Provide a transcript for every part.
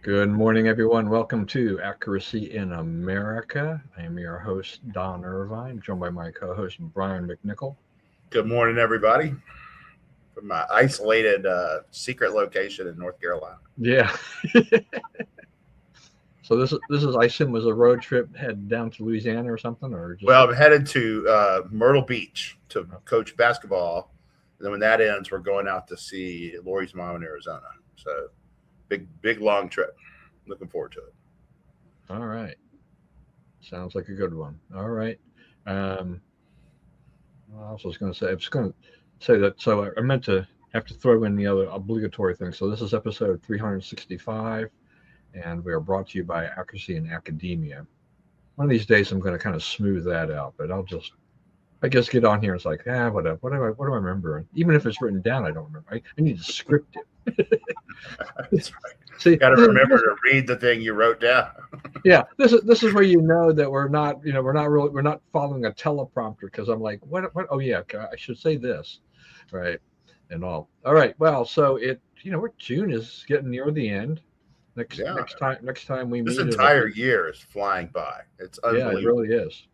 Good morning, everyone. Welcome to Accuracy in America. I am your host, Don Irvine, joined by my co host, Brian McNichol. Good morning, everybody, from my isolated secret location in North Carolina. Yeah. So this is I assume was a road trip head down to Louisiana or something, or just Well, I'm headed to Myrtle Beach to coach basketball. And then when that ends, we're going out to see Lori's mom in Arizona. So big, long trip. Looking forward to it. all right. Sounds like a good one. All right. Um, I was going to say, I was going to say that. So I meant to have to throw in the other obligatory thing. So this is episode 365, and we are brought to you by Accuracy in Academia. One of these days, I'm going to kind of smooth that out, but I just get on here. It's like, whatever. What do I remember? Even if it's written down, I don't remember. I need to script it. That's right. See, Got to remember to read the thing you wrote down. yeah, this is where you know that we're not following a teleprompter because I'm like, what? Oh yeah, I should say this, right, and all. All right. Well, so June is getting near the end. Next Yeah. next time we This meet, it'll entire be year is flying by. It's yeah, it unbelievable. really is.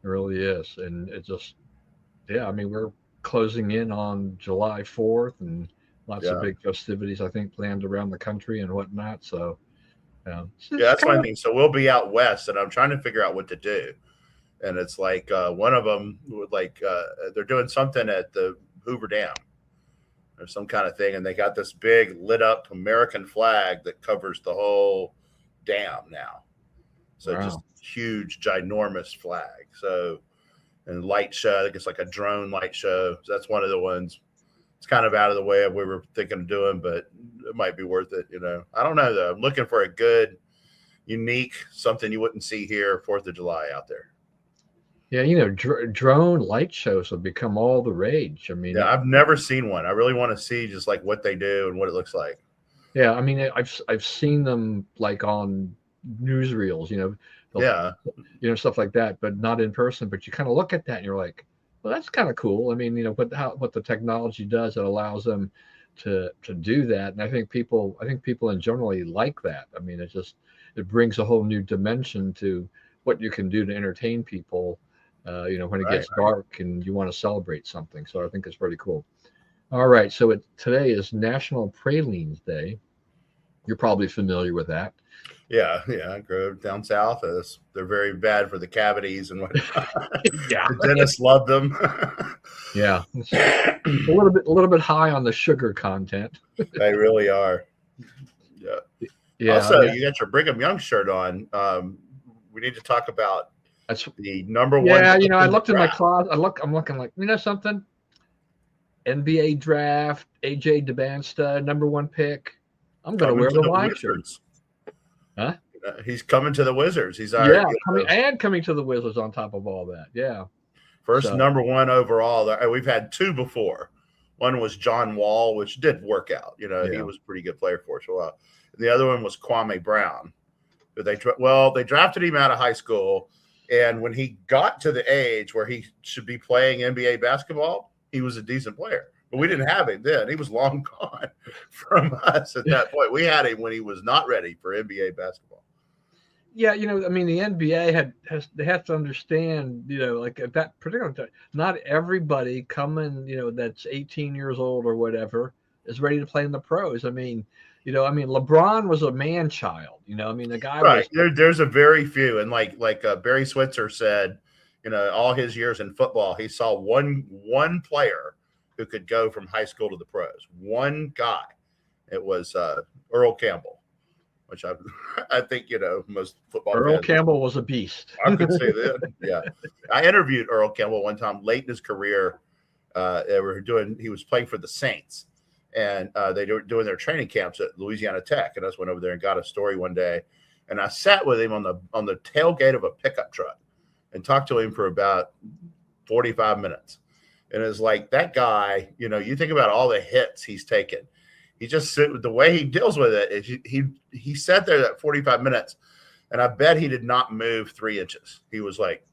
It really is, and it just yeah. I mean, we're closing in on July 4th, and lots of Yeah. big festivities I think planned around the country and whatnot. So Yeah, it's that's kind my of thing. So we'll be out west, and I'm trying to figure out what to do. And it's like one of them would they're doing something at the Hoover Dam or some kind of thing, and they got this big lit up American flag that covers the whole dam now. So just wow. huge, ginormous flag. So and light show, I think it's like a drone light show. So that's one of the ones. It's kind of out of the way of what we were thinking of doing, but it might be worth it. I don't know though. I'm looking for a good, unique something you wouldn't see here 4th of July out there. Yeah, drone light shows have become all the rage. I mean, Yeah, I've never seen one. I really want to see just like what they do and what it looks like. yeah, I mean, I've seen them like on newsreels, they'll, Yeah, stuff like that, but not in person. But you kind of look at that and you're like, well, that's kind of cool. I mean, what the technology does, it allows them to do that, and I think people in generally like that. I mean, it brings a whole new dimension to what you can do to entertain people. When it right. gets dark and you want to celebrate something. So I think it's pretty cool. All right, so today is National Pralines Day. You're probably familiar with that. Yeah, yeah. I grew up down south. They're very bad for the cavities and whatnot. Yeah. The dentists love them. Yeah, it's a little bit high on the sugar content. They really are. Yeah. Yeah, I Also, mean you got your Brigham Young shirt on. We need to talk about that's the number one yeah. pick I in the looked in my draft. closet. I'm looking like something. NBA draft, AJ Debasta, number one pick. I'm gonna Coming wear to the the white shirt. Wizards. Huh? He's coming to the Wizards. He's our Yeah, coming to the Wizards on top of all that. Yeah. first So number one overall. We've had two before. One was John Wall, which did work out. He yeah. was a pretty good player for us for a while. The other one was Kwame Brown. They drafted him out of high school, and when he got to the age where he should be playing NBA basketball, he was a decent player. But we didn't have him then. He was long gone from us at that point. We had him when he was not ready for NBA basketball. Yeah, I mean, the NBA they have to understand, like at that particular time, not everybody coming, that's 18 years old or whatever is ready to play in the pros. I mean, LeBron was a man child. I mean, the guy Right. was There's a very few, and Barry Switzer said, all his years in football, he saw one player who could go from high school to the pros. One guy. It was Earl Campbell, which I think most football Earl fans. Campbell was a beast. I could say that. Yeah, I interviewed Earl Campbell one time late in his career. He was playing for the Saints, and they were doing their training camps at Louisiana Tech, and I just went over there and got a story one day, and I sat with him on the tailgate of a pickup truck and talked to him for about 45 minutes. And it's like that guy, you think about all the hits he's taken. He just the way he deals with it is he sat there that 45 minutes, and I bet he did not move 3 inches. He was like,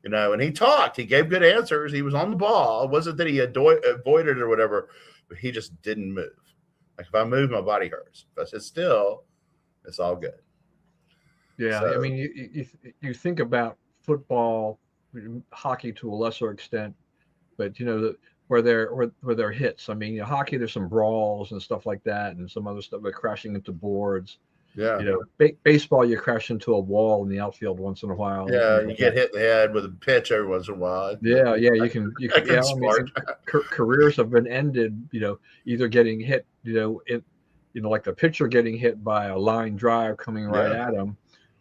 and he talked. He gave good answers. He was on the ball. It wasn't that he avoided or whatever, but he just didn't move. Like if I move, my body hurts. If I sit still, it's all good. Yeah, I So mean, you think about football, hockey to a lesser extent, but where there are hits. I mean, hockey, there's some brawls and stuff like that, and some other stuff like crashing into boards. yeah, Baseball, you crash into a wall in the outfield once in a while and yeah, things you like get that. hit in the head with a pitch every once in a while. Yeah, you can. I can Yeah, I mean, smart. careers have been ended. Either getting hit, like the pitcher getting hit by a line drive coming right Yeah, at him,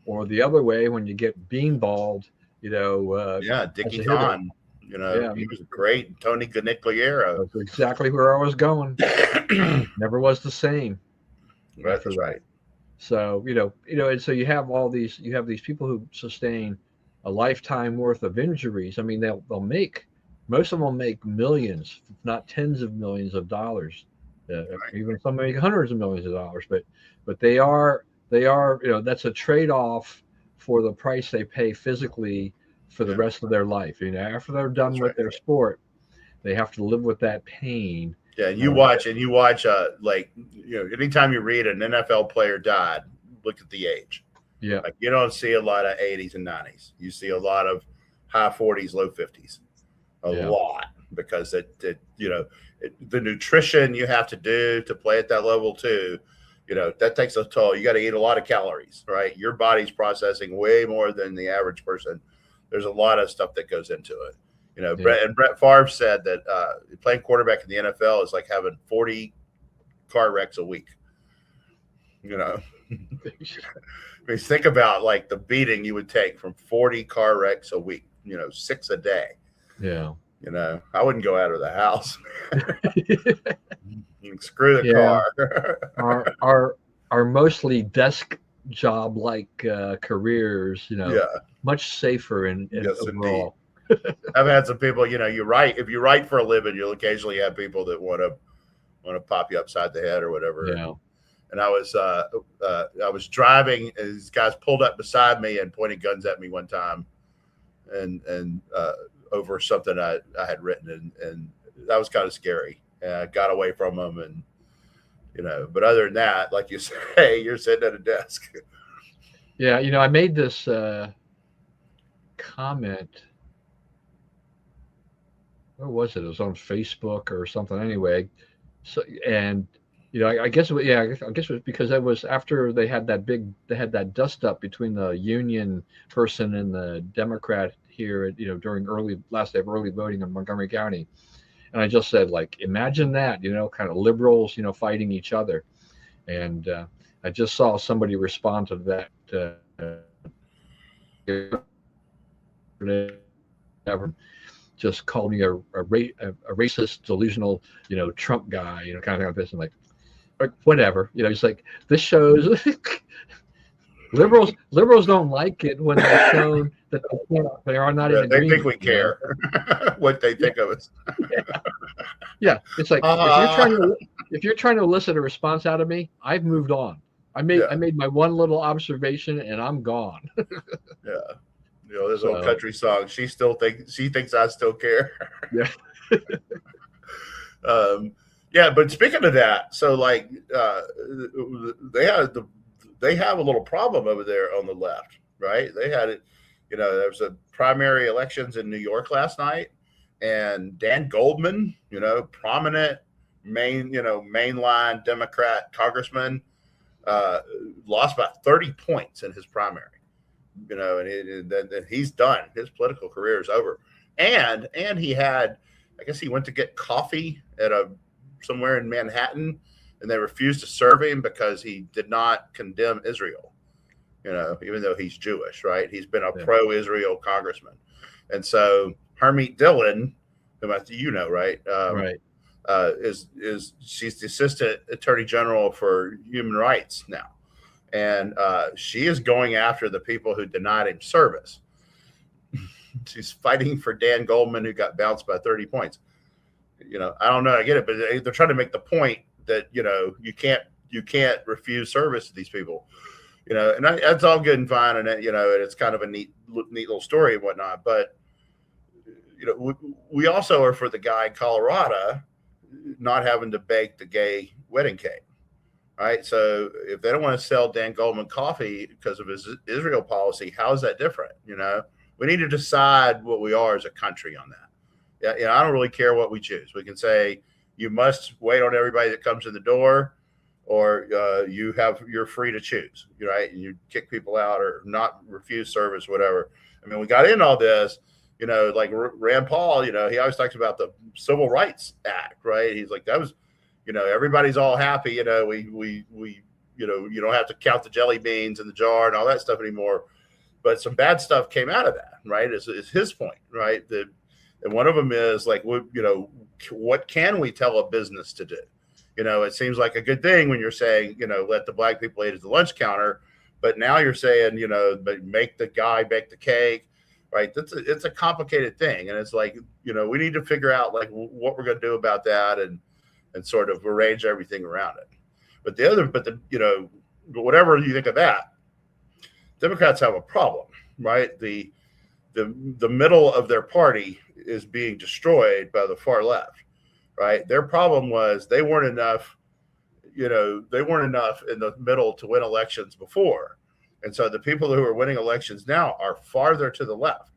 or the other way when you get beanballed, yeah. as Dickie a hitter. Kahn, Yeah, I he mean, was great. Tony Canigliaro. that's exactly where I was going. Never was the same Right, after that's that. right. So and so you have these people who sustain a lifetime worth of injuries. I mean, they'll make most of them will make millions, if not tens of millions of dollars. Right. Even some make hundreds of millions of dollars. But they are that's a trade off for the price they pay physically for the Yeah, rest of their life. After they're done that's with right. their sport, they have to live with that pain. Yeah, and Uh, you watch like anytime you read an NFL player died, look at the age. yeah, Like you don't see a lot of 80s and 90s. You see a lot of high 40s, low 50s. A yeah, lot because the nutrition you have to do to play at that level too, that takes a toll. You got to eat a lot of calories, right? Your body's processing way more than the average person. There's a lot of stuff that goes into it. yeah. Brett Favre said that playing quarterback in the NFL is like having 40 car wrecks a week. I mean, think about like the beating you would take from 40 car wrecks a week, 6 a day. Yeah. I wouldn't go out of the house. Screw the Yeah. car. Are mostly desk job like careers, Yeah. much safer in Yes, indeed. overall. I've had some people, you write, if you write for a living, you'll occasionally have people that want to pop you upside the head or whatever. Yeah. And I was driving, and these guys pulled up beside me and pointed guns at me one time, and over something I had written, and that was kind of scary. And I got away from them, and but other than that, like you say, you're sitting at a desk. Yeah, I made this comment. Where was it? It was on Facebook or something. Anyway, so and I guess I guess it was because that was after they had that dust up between the union person and the Democrat here, during last day of early voting in Montgomery County, and I just said, like, imagine that, kind of liberals, fighting each other, and I just saw somebody respond to that. Just called me a racist, delusional, Trump guy, kind of like this, and like whatever, it's like this shows liberals don't like it when they're shown that they are not in They think agreement. we care what they think of us. Yeah, it's like if you're trying to elicit a response out of me, I've moved on. I made my one little observation and I'm gone. Yeah. This So, old country song. She thinks I still care. Yeah. Yeah, but speaking of that, so like they have a little problem over there on the left, right? They had it, there was a primary elections in New York last night, and Dan Goldman, prominent mainline Democrat congressman, lost by 30 points in his primary. And he's done. His political career is over. And he had, I guess he went to get coffee at somewhere in Manhattan, and they refused to serve him because he did not condemn Israel. Even though he's Jewish, right? He's been a pro-Israel congressman, and so Harmeet Dillon, whom right? Right. She's the assistant attorney general for human rights now. And she is going after the people who denied him service. She's fighting for Dan Goldman, who got bounced by 30 points. I don't know. I get it, but they're trying to make the point that you can't refuse service to these people. And that's all good and fine, and it's kind of a neat little story and whatnot. But we also are for the guy in Colorado not having to bake the gay wedding cake. right? So if they don't want to sell Dan Goldman coffee because of his Israel policy, how is that different? We need to decide what we are as a country on that. Yeah, I don't really care what we choose. We can say you must wait on everybody that comes in the door, or you're free to choose, right? And you kick people out or not refuse service, whatever. I mean, we got in all this, like Rand Paul, he always talks about the Civil Rights Act, right? He's like, that was, everybody's all happy, we you don't have to count the jelly beans in the jar and all that stuff anymore. But some bad stuff came out of that, right? Is his point, right? And one of them is like, what can we tell a business to do? It seems like a good thing when you're saying, let the black people eat at the lunch counter, but now you're saying, but make the guy bake the cake, right? It's a complicated thing, and it's like, we need to figure out like what we're going to do about that, and sort of arrange everything around it. But whatever you think of that, Democrats have a problem, right? The middle of their party is being destroyed by the far left, right? Their problem was they weren't enough in the middle to win elections before. And so the people who are winning elections now are farther to the left,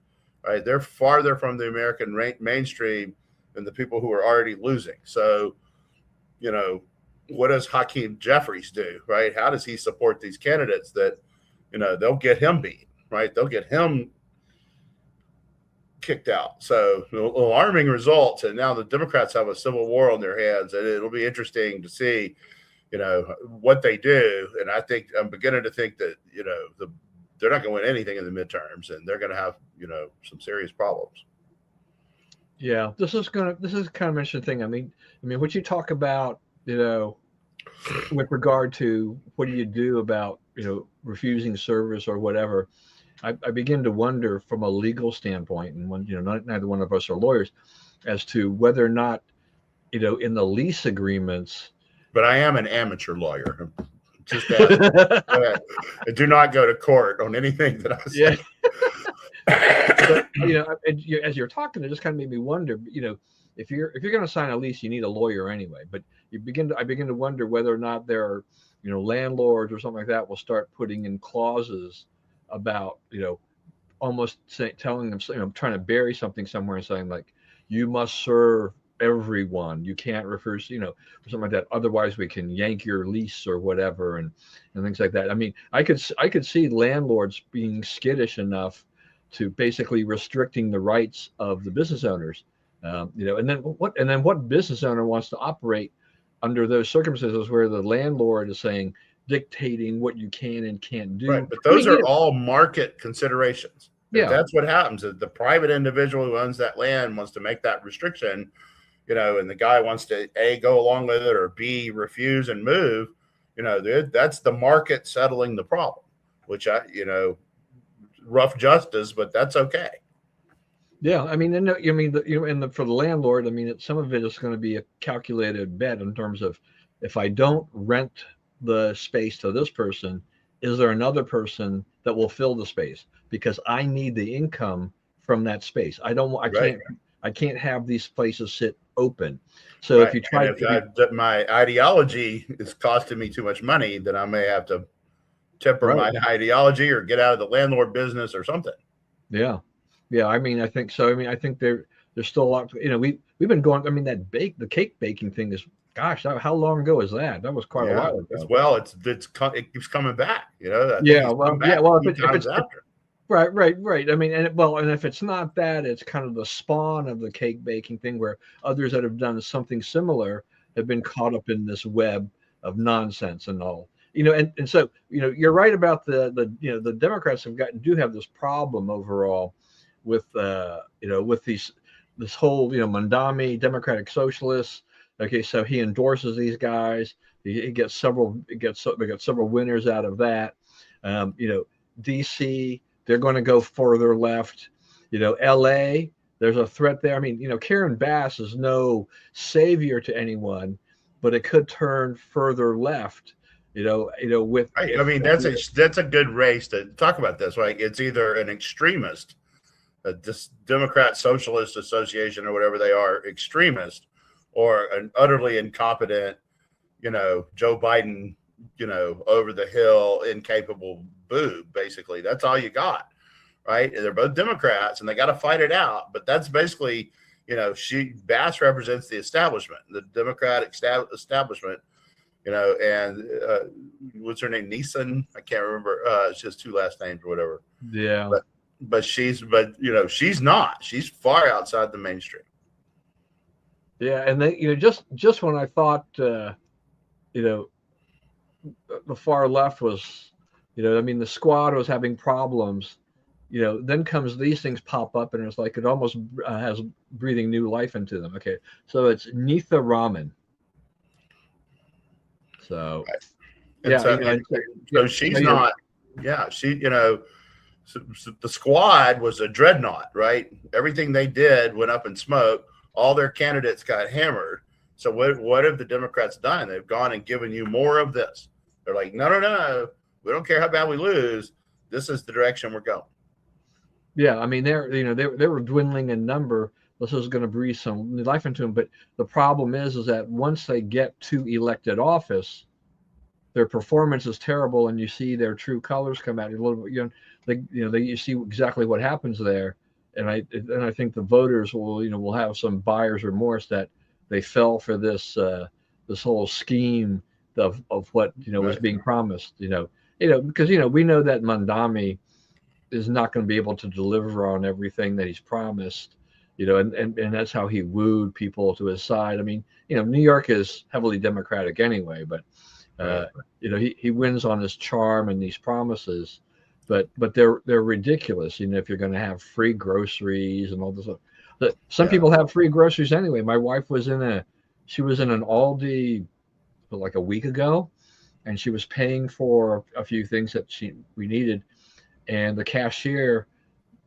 right? They're farther from the American mainstream than the people who are already losing. So, what does Hakeem Jeffries do, right? How does he support these candidates that, they'll get him beat, right? They'll get him kicked out. So alarming results. And now the Democrats have a civil war on their hands, and it'll be interesting to see, what they do. And I'm beginning to think that, they're not going to win anything in the midterms, and they're going to have, some serious problems. Yeah, this is kind of an interesting thing. I mean, what you talk about, with regard to what do you do about, refusing service or whatever, I begin to wonder from a legal standpoint, and when, neither one of us are lawyers, as to whether or not, in the lease agreements. But I am an amateur lawyer. Just ask. I do not go to court on anything that I say. Yeah. But, as you're talking, it just kind of made me wonder, if you're going to sign a lease, you need a lawyer anyway. But I begin to wonder whether or not there are, landlords or something like that will start putting in clauses about, almost telling them, trying to bury something somewhere and saying like, you must serve everyone. You can't refuse, or something like that. Otherwise, we can yank your lease or whatever, and things like that. I mean, I could see landlords being skittish enough to basically restricting the rights of the business owners. And then what business owner wants to operate under those circumstances where the landlord is dictating what you can and can't do? Right, but those are all market considerations. Yeah, that's what happens. The private individual who owns that land wants to make that restriction, and the guy wants to A, go along with it, or B, refuse and move. That's the market settling the problem, which rough justice, but that's okay. Yeah, I mean, for the landlord, I mean, some of it is going to be a calculated bet in terms of, if I don't rent the space to this person, is there another person that will fill the space? Because I need the income from that space. I can't have these places sit open. So right. If you try, my ideology is costing me too much money, then I may have to temper my ideology or get out of the landlord business or something. Yeah. I mean, I think so. I mean, I think there's still a lot. We've been going. I mean, the cake baking thing is, gosh, how long ago is that? That was quite a while ago. Well, it keeps coming back. Well, if it's after. Right. I mean, and if it's not that, it's kind of the spawn of the cake baking thing, where others that have done something similar have been caught up in this web of nonsense and all. And so you're right about the Democrats do have this problem overall with with this whole Mandami Democratic Socialists. Okay, so he endorses these guys. He gets several winners out of that. DC, they're going to go further left. LA, there's a threat there. I mean, Karen Bass is no savior to anyone, but it could turn further left. With I mean, that's a good race to talk about this. Right, it's either an extremist, this Democrat Socialist Association or whatever they are, extremist, or an utterly incompetent, Joe Biden over the hill, incapable boob. Basically, that's all you got, right? And they're both Democrats, and they got to fight it out. But that's basically, Bass represents the establishment, the Democratic establishment. And what's her name? Neeson? I can't remember. It's just two last names or whatever. Yeah. But she's not. She's far outside the mainstream. Yeah, and they, just when I thought, the far left was, the squad was having problems, then comes these things pop up, and it's like it almost has breathing new life into them. Okay, so it's Neetha Raman. So, right. So she's not. Yeah, so the squad was a dreadnought, right? Everything they did went up in smoke. All their candidates got hammered. So what have the Democrats done? They've gone and given you more of this. They're like, no, we don't care how bad we lose. This is the direction we're going. Yeah, I mean, they were dwindling in number. This is going to breathe some life into them. But the problem is that once they get to elected office, their performance is terrible, and you see their true colors come out a little bit. You see exactly what happens there, and I think the voters will have some buyer's remorse that they fell for this whole scheme of what was being promised. Because we know that Mandami is not going to be able to deliver on everything that he's promised. And that's how he wooed people to his side. I mean, New York is heavily Democratic anyway, but he wins on his charm and these promises, but they're ridiculous. If you're going to have free groceries and all this stuff. Some people have free groceries anyway. My wife was in an Aldi like a week ago, and she was paying for a few things that we needed, and the cashier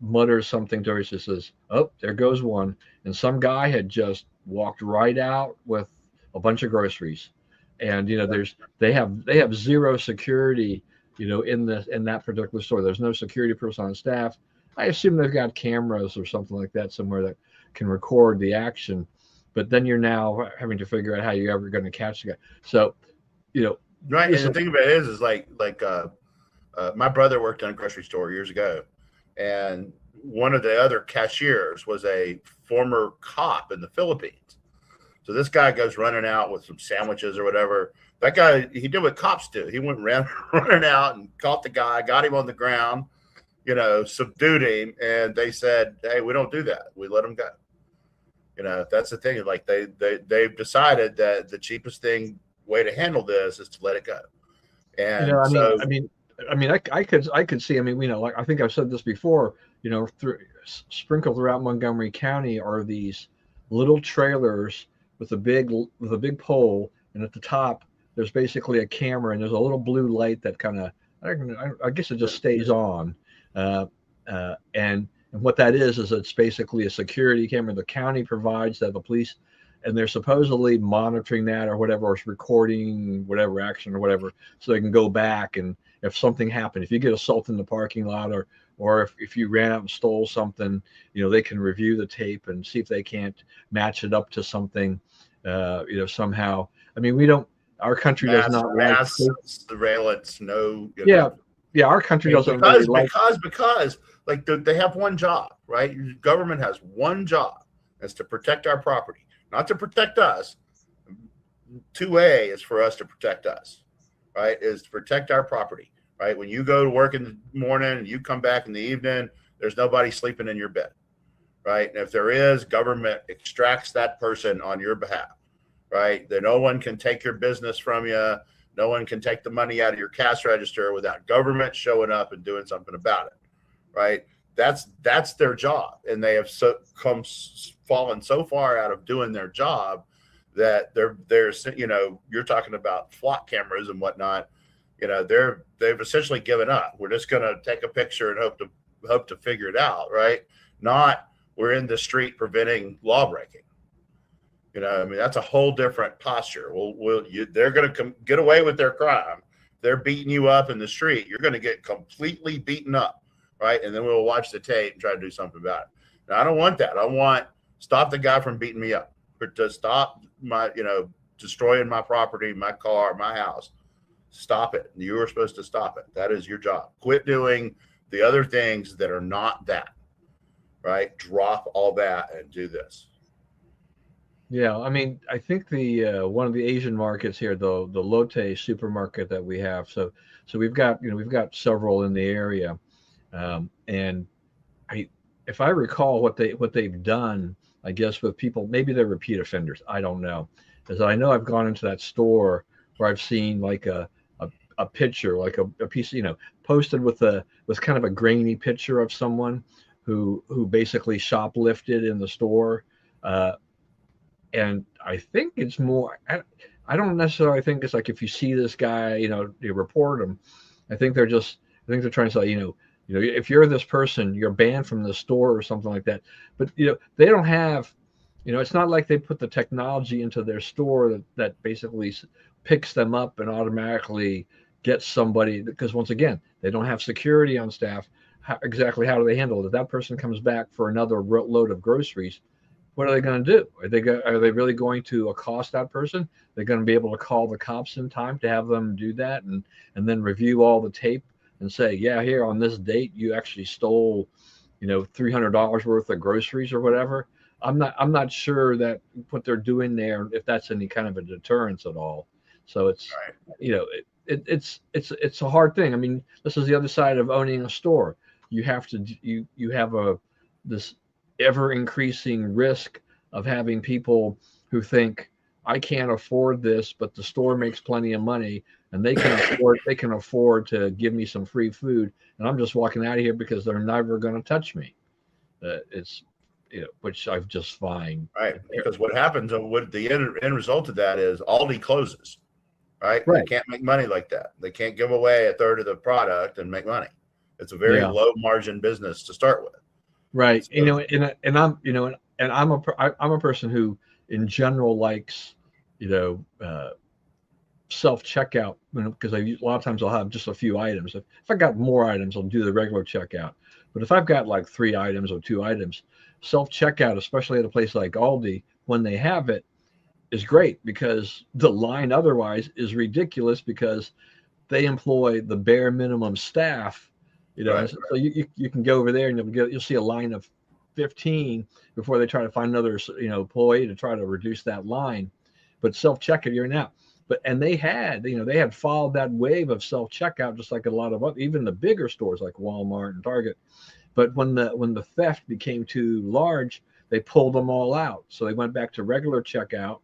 mutters something to her. She says, "Oh, there goes one," and some guy had just walked right out with a bunch of groceries. And they have zero security, in that particular store. There's no security person on staff. I assume they've got cameras or something like that somewhere that can record the action. But then you're now having to figure out how you're ever going to catch the guy. So, right. And the thing about it is like my brother worked in a grocery store years ago, and one of the other cashiers was a former cop in the Philippines. So this guy goes running out with some sandwiches or whatever. That guy, he did what cops do. He went running out and caught the guy, got him on the ground, subdued him. And they said, "Hey, we don't do that. We let him go." That's the thing. Like they've decided that the cheapest way to handle this is to let it go. And I could see. Like I think I've said this before. Sprinkled throughout Montgomery County are these little trailers with a big pole, and at the top there's basically a camera, and there's a little blue light that kind of I guess it just stays on, and what that is it's basically a security camera the county provides that the police, and they're supposedly monitoring that or whatever, or recording whatever action or whatever, so they can go back, and if something happened, if you get assaulted in the parking lot, or if you ran out and stole something, they can review the tape and see if they can't match it up to something, somehow. Our country does not mass surveillance. No. Our country doesn't really because like they have one job, right? Government has one job, is to protect our property, not to protect us. 2A is for us to protect us, right? Is to protect our property, right? When you go to work in the morning and you come back in the evening, there's nobody sleeping in your bed, right? And if there is, government extracts that person on your behalf, right? Then no one can take your business from you. No one can take the money out of your cash register without government showing up and doing something about it, right? That's their job, and they have fallen so far out of doing their job that there's you're talking about flock cameras and whatnot. They've essentially given up. We're just going to take a picture and hope to figure it out, right? Not we're in the street preventing law breaking. That's a whole different posture. They're going to get away with their crime. They're beating you up in the street. You're going to get completely beaten up, right? And then we'll watch the tape and try to do something about it. Now, I don't want that. I want stop the guy from beating me up, or to stop my, destroying my property, my car, my house. Stop it. You are supposed to stop it. That is your job. Quit doing the other things that are not that, right? Drop all that and do this. Yeah, I mean, I think the one of the Asian markets here, the Lotte supermarket that we have. So we've got we've got several in the area, and I if I recall what they've done, I guess with people, maybe they're repeat offenders. I don't know, because I know I've gone into that store where I've seen like a picture, like a piece, posted with kind of a grainy picture of someone who basically shoplifted in the store. Uh, and I think it's more. I don't necessarily think it's like if you see this guy, you report him. I think they're just. I think they're trying to say, if you're this person, you're banned from the store or something like that. But they don't have. It's not like they put the technology into their store that basically picks them up and automatically gets somebody. Because once again, they don't have security on staff. Exactly how do they handle it? If that person comes back for another load of groceries, what are they going to do? Are they really going to accost that person? They're going to be able to call the cops in time to have them do that and then review all the tape and say, yeah, here on this date you actually stole, $300 worth of groceries or whatever. I'm not sure that what they're doing there, if that's any kind of a deterrence at all. So it's Right. it's a hard thing. I mean, this is the other side of owning a store. You have to you have this ever increasing risk of having people who think I can't afford this, but the store makes plenty of money and they can afford to give me some free food, and I'm just walking out of here because they're never going to touch me. It's which I've just find Right. Because what happens, what the end result of that is Aldi closes. Right. They right. can't make money like that. They can't give away a third of the product and make money. It's a very Yeah. low margin business to start with. Right. So, I'm a person who in general likes, you know, self checkout, because a lot of times I'll have just a few items. If I got more items, I'll do the regular checkout. But if I've got like 3 items or 2 items, self checkout, especially at a place like Aldi, when they have it, is great because the line otherwise is ridiculous because they employ the bare minimum staff, right. and so you can go over there and you'll see a line of 15 before they try to find another employee to try to reduce that line. But self checkout, you're in out. But and they had followed that wave of self checkout just like a lot of other, even the bigger stores like Walmart and Target. But when the theft became too large, they pulled them all out. So they went back to regular checkout.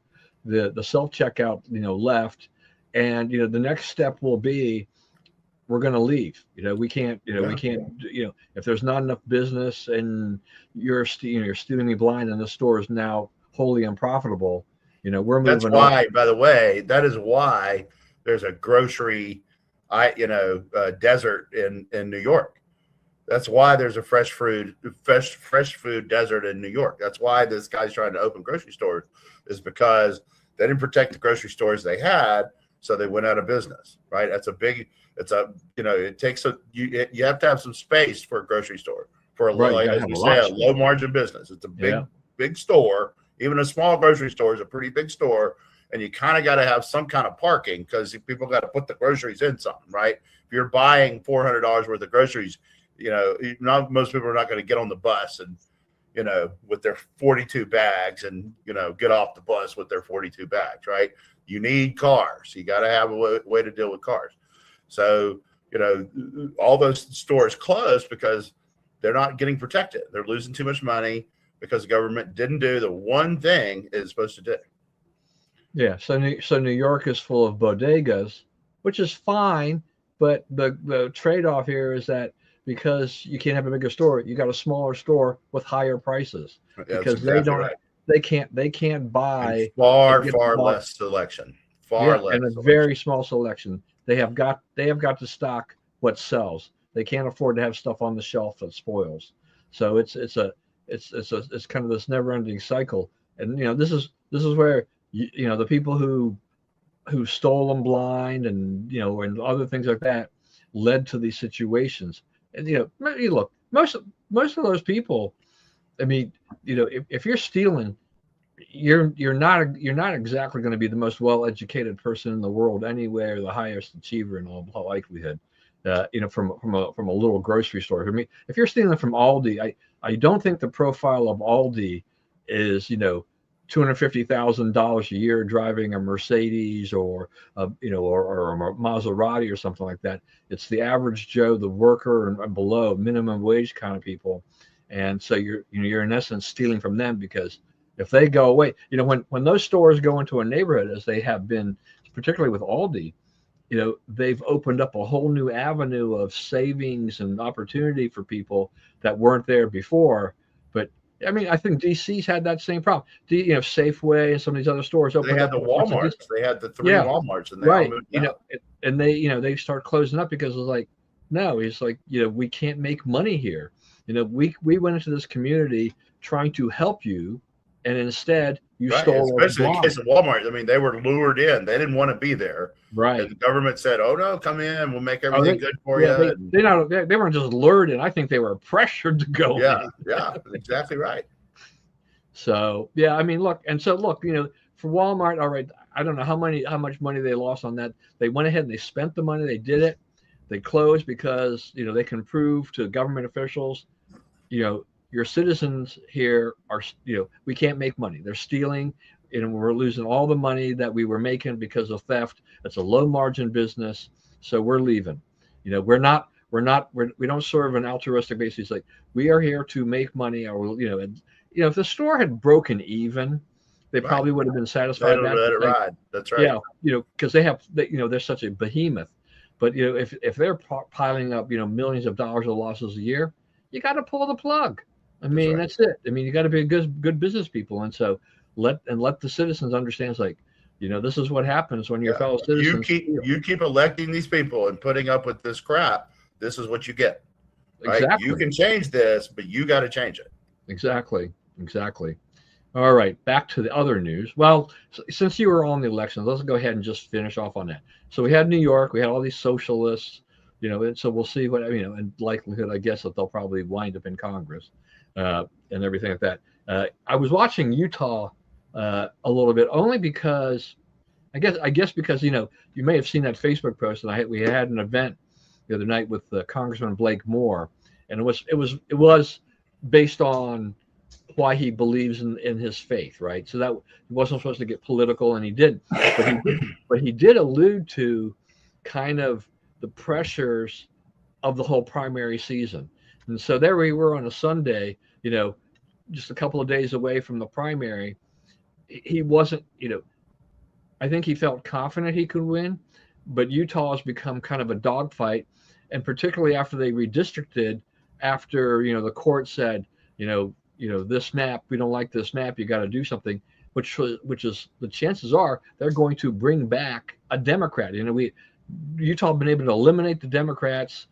The self checkout left, and the next step will be we're going to leave. We can't, we Yeah. can't, if there's not enough business and you're stealing me blind and the store is now wholly unprofitable, we're That's moving on. why, by the way, that is why there's a grocery, desert in New York. That's why there's a fresh food desert in New York. That's why this guy's trying to open grocery stores, is because they didn't protect the grocery stores they had, so they went out of business. Right? It takes you have to have some space for a grocery store for Right, you like gotta as have we a say, lot a of low space. margin business. It's a Yeah, big store. Even a small grocery store is a pretty big store, and you kind of got to have some kind of parking because people got to put the groceries in something, right? If you're buying $400 worth of groceries, not most people are not going to get on the bus and with their 42 bags and get off the bus with their 42 bags, right? You need cars. You got to have a way to deal with cars. So all those stores closed because they're not getting protected. They're losing too much money because the government didn't do the one thing it's supposed to do. yeah. So New York is full of bodegas, which is fine, but the trade-off here is that because you can't have a bigger store, you got a smaller store with higher prices That's because they exactly don't right. they can't And buy and far, get the far bulk. less selection. Far Yeah, less and a selection. very small selection. They have got to stock what sells. They can't afford to have stuff on the shelf that spoils. So it's kind of this never-ending cycle. And this is where the people who stole them blind and other things like that led to these situations. And look, most of those people. I mean, if you're stealing you're not exactly going to be the most well-educated person in the world anyway, or the highest achiever in all likelihood. From a little grocery store. I mean, if you're stealing from Aldi, I don't think the profile of Aldi is $250,000 a year driving a Mercedes, or or a Maserati or something like that. It's the average Joe, the worker and below minimum wage kind of people, and so you're in essence stealing from them, because if they go away, when those stores go into a neighborhood, as they have been, particularly with Aldi, they've opened up a whole new avenue of savings and opportunity for people that weren't there before. But I mean, I think DC's had that same problem. Safeway and some of these other stores They opened had up the a bunch of Walmarts. They had the three yeah, Walmarts, and they all right. moved You know, out. and they start closing up because it's like, no, it's like, we can't make money here. We went into this community trying to help you, and instead you Right, stole our especially in the blind. case of Walmart. I mean, they were lured in. They didn't want to be there, and Right. the government said, "Oh no, come in. We'll make Oh, everything good for you." yeah, And they weren't just lured in. I think they were pressured to go yeah, in. yeah, exactly right. So yeah, I mean, look, for Walmart, all right, I don't know how much money they lost on that. They went ahead and they spent the money. They did it. They closed because they can prove to government officials, your citizens here are, we can't make money. They're stealing, and we're losing all the money that we were making because of theft. It's a low margin business, so we're leaving. We don't serve an altruistic basis. It's like, we are here to make money, or if the store had broken even, they Right. probably would have been They satisfied with don't that. let it But like, ride. That's right. yeah, because they're such a behemoth. But if they're piling up millions of dollars of losses a year, you got to pull the plug. I That's mean, right. that's it. I mean, you got to be a good business people, and so let the citizens understand. It's like, this is what happens when your Yeah. fellow You citizens keep steal. you keep electing these people and putting up with this crap. This is what you get. Right. You Exactly, can change this, but you got to change it. exactly. All right, back to the other news. Well, since you were on the elections, let's go ahead and just finish off on that. So we had New York, we had all these socialists, and so we'll see what, and likelihood, I guess, that they'll probably wind up in Congress, and everything like that. I was watching Utah a little bit, only because I guess because you may have seen that Facebook post, and we had an event the other night with Congressman Blake Moore, and it was based on why he believes in his faith, right? So that he wasn't supposed to get political, and he didn't. But he did allude to kind of the pressures of the whole primary season. And so there we were on a Sunday, just a couple of days away from the primary. He wasn't, I think he felt confident he could win, but Utah has become kind of a dogfight, and particularly after they redistricted, after the court said, this map, we don't like this map, you got to do something, which is the chances are they're going to bring back a Democrat. Utah been able to eliminate the Democrats,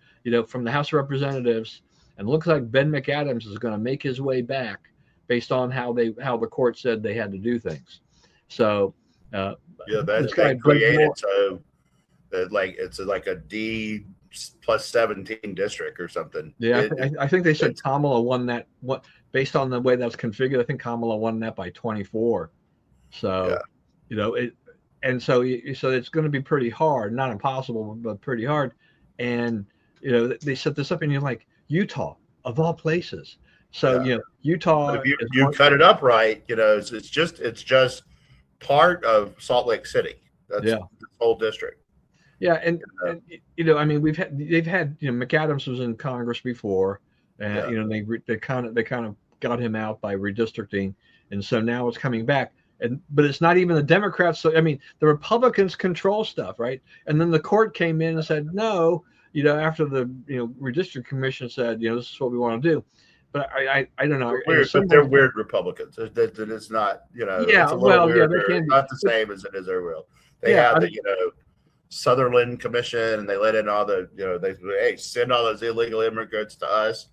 from the House of Representatives, and it looks like Ben McAdams is going to make his way back based on how the court said they had to do things. So uh, Yeah, this that guy they Blake created Moore, so that it's like a D plus 17 district or something. yeah, I think they said It's Kamala won that. What based on the way that's configured, I think Kamala won that by 24. yeah, So, it, and so it's going to be pretty hard, not impossible, but pretty hard. And they set this up, and you're like, Utah of all places. So yeah. But Utah if you is you going. cut it up right, it's just part of Salt Lake City. That's Yeah, the whole district. yeah, and I mean, they've had McAdams was in Congress before, Yeah, they kind of got him out by redistricting, and so now it's coming back. But it's not even the Democrats. So I mean, the Republicans control stuff, right? And then the court came in and said no. After the redistrict commission said this is what we want to do. But I don't know. they're In weird, but some they're ways, weird Republicans. That it's not, it's yeah. a little Well, yeah, weird. they Or can be. not the But same as it is everywhere else. They yeah, had the Sutherland Commission, and they let in all the they hey, send all those illegal immigrants to us.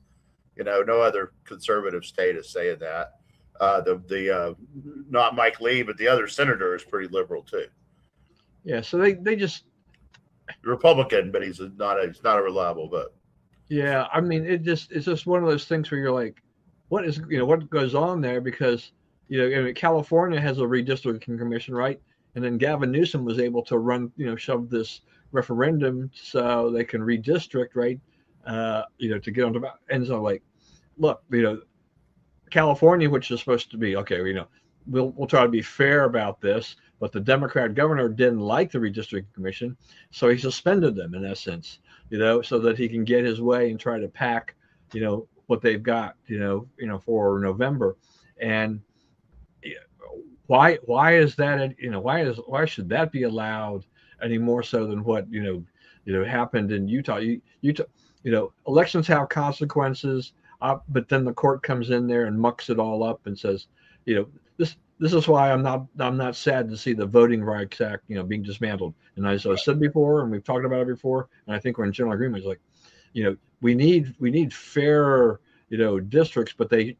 No other conservative state is saying that. The not Mike Lee, but the other senator is pretty liberal too. yeah. So they just. Republican, but he's not a reliable vote. Yeah, I mean, it's just one of those things where you're like, what goes on there? Because I mean, California has a redistricting commission, right? And then Gavin Newsom was able to run, shove this referendum so they can redistrict, right? To get on the, and so like, look, California, which is supposed to be okay, we'll try to be fair about this, but the Democrat governor didn't like the redistricting commission, so he suspended them in essence, so that he can get his way and try to pack, what they've got, for November, and why is that? Why should that be allowed any more so than what happened in Utah? Utah, elections have consequences. But then the court comes in there and mucks it all up and says, this is why I'm not sad to see the Voting Rights Act being dismantled. And as I said before, and we've talked about it before, and I think we're in general agreement. It's like, we need fair districts, but I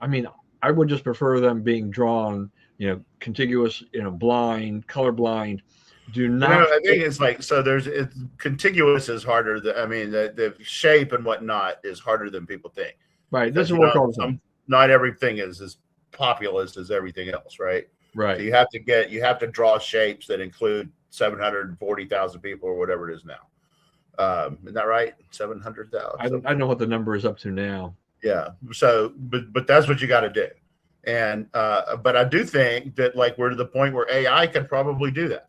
mean, I would just prefer them being drawn contiguous, blind, colorblind. Do not. I think it's like, so contiguous is harder. The shape and whatnot is harder than people think. Right. Doesn't work all the time. Not everything is as populist as everything else, right? Right. So you have to draw shapes that include 740,000 people or whatever it is now. Isn't that right? 700,000. I don't know what the number is up to now. Yeah. So, but that's what you got to do. And but I do think that like we're to the point where AI can probably do that.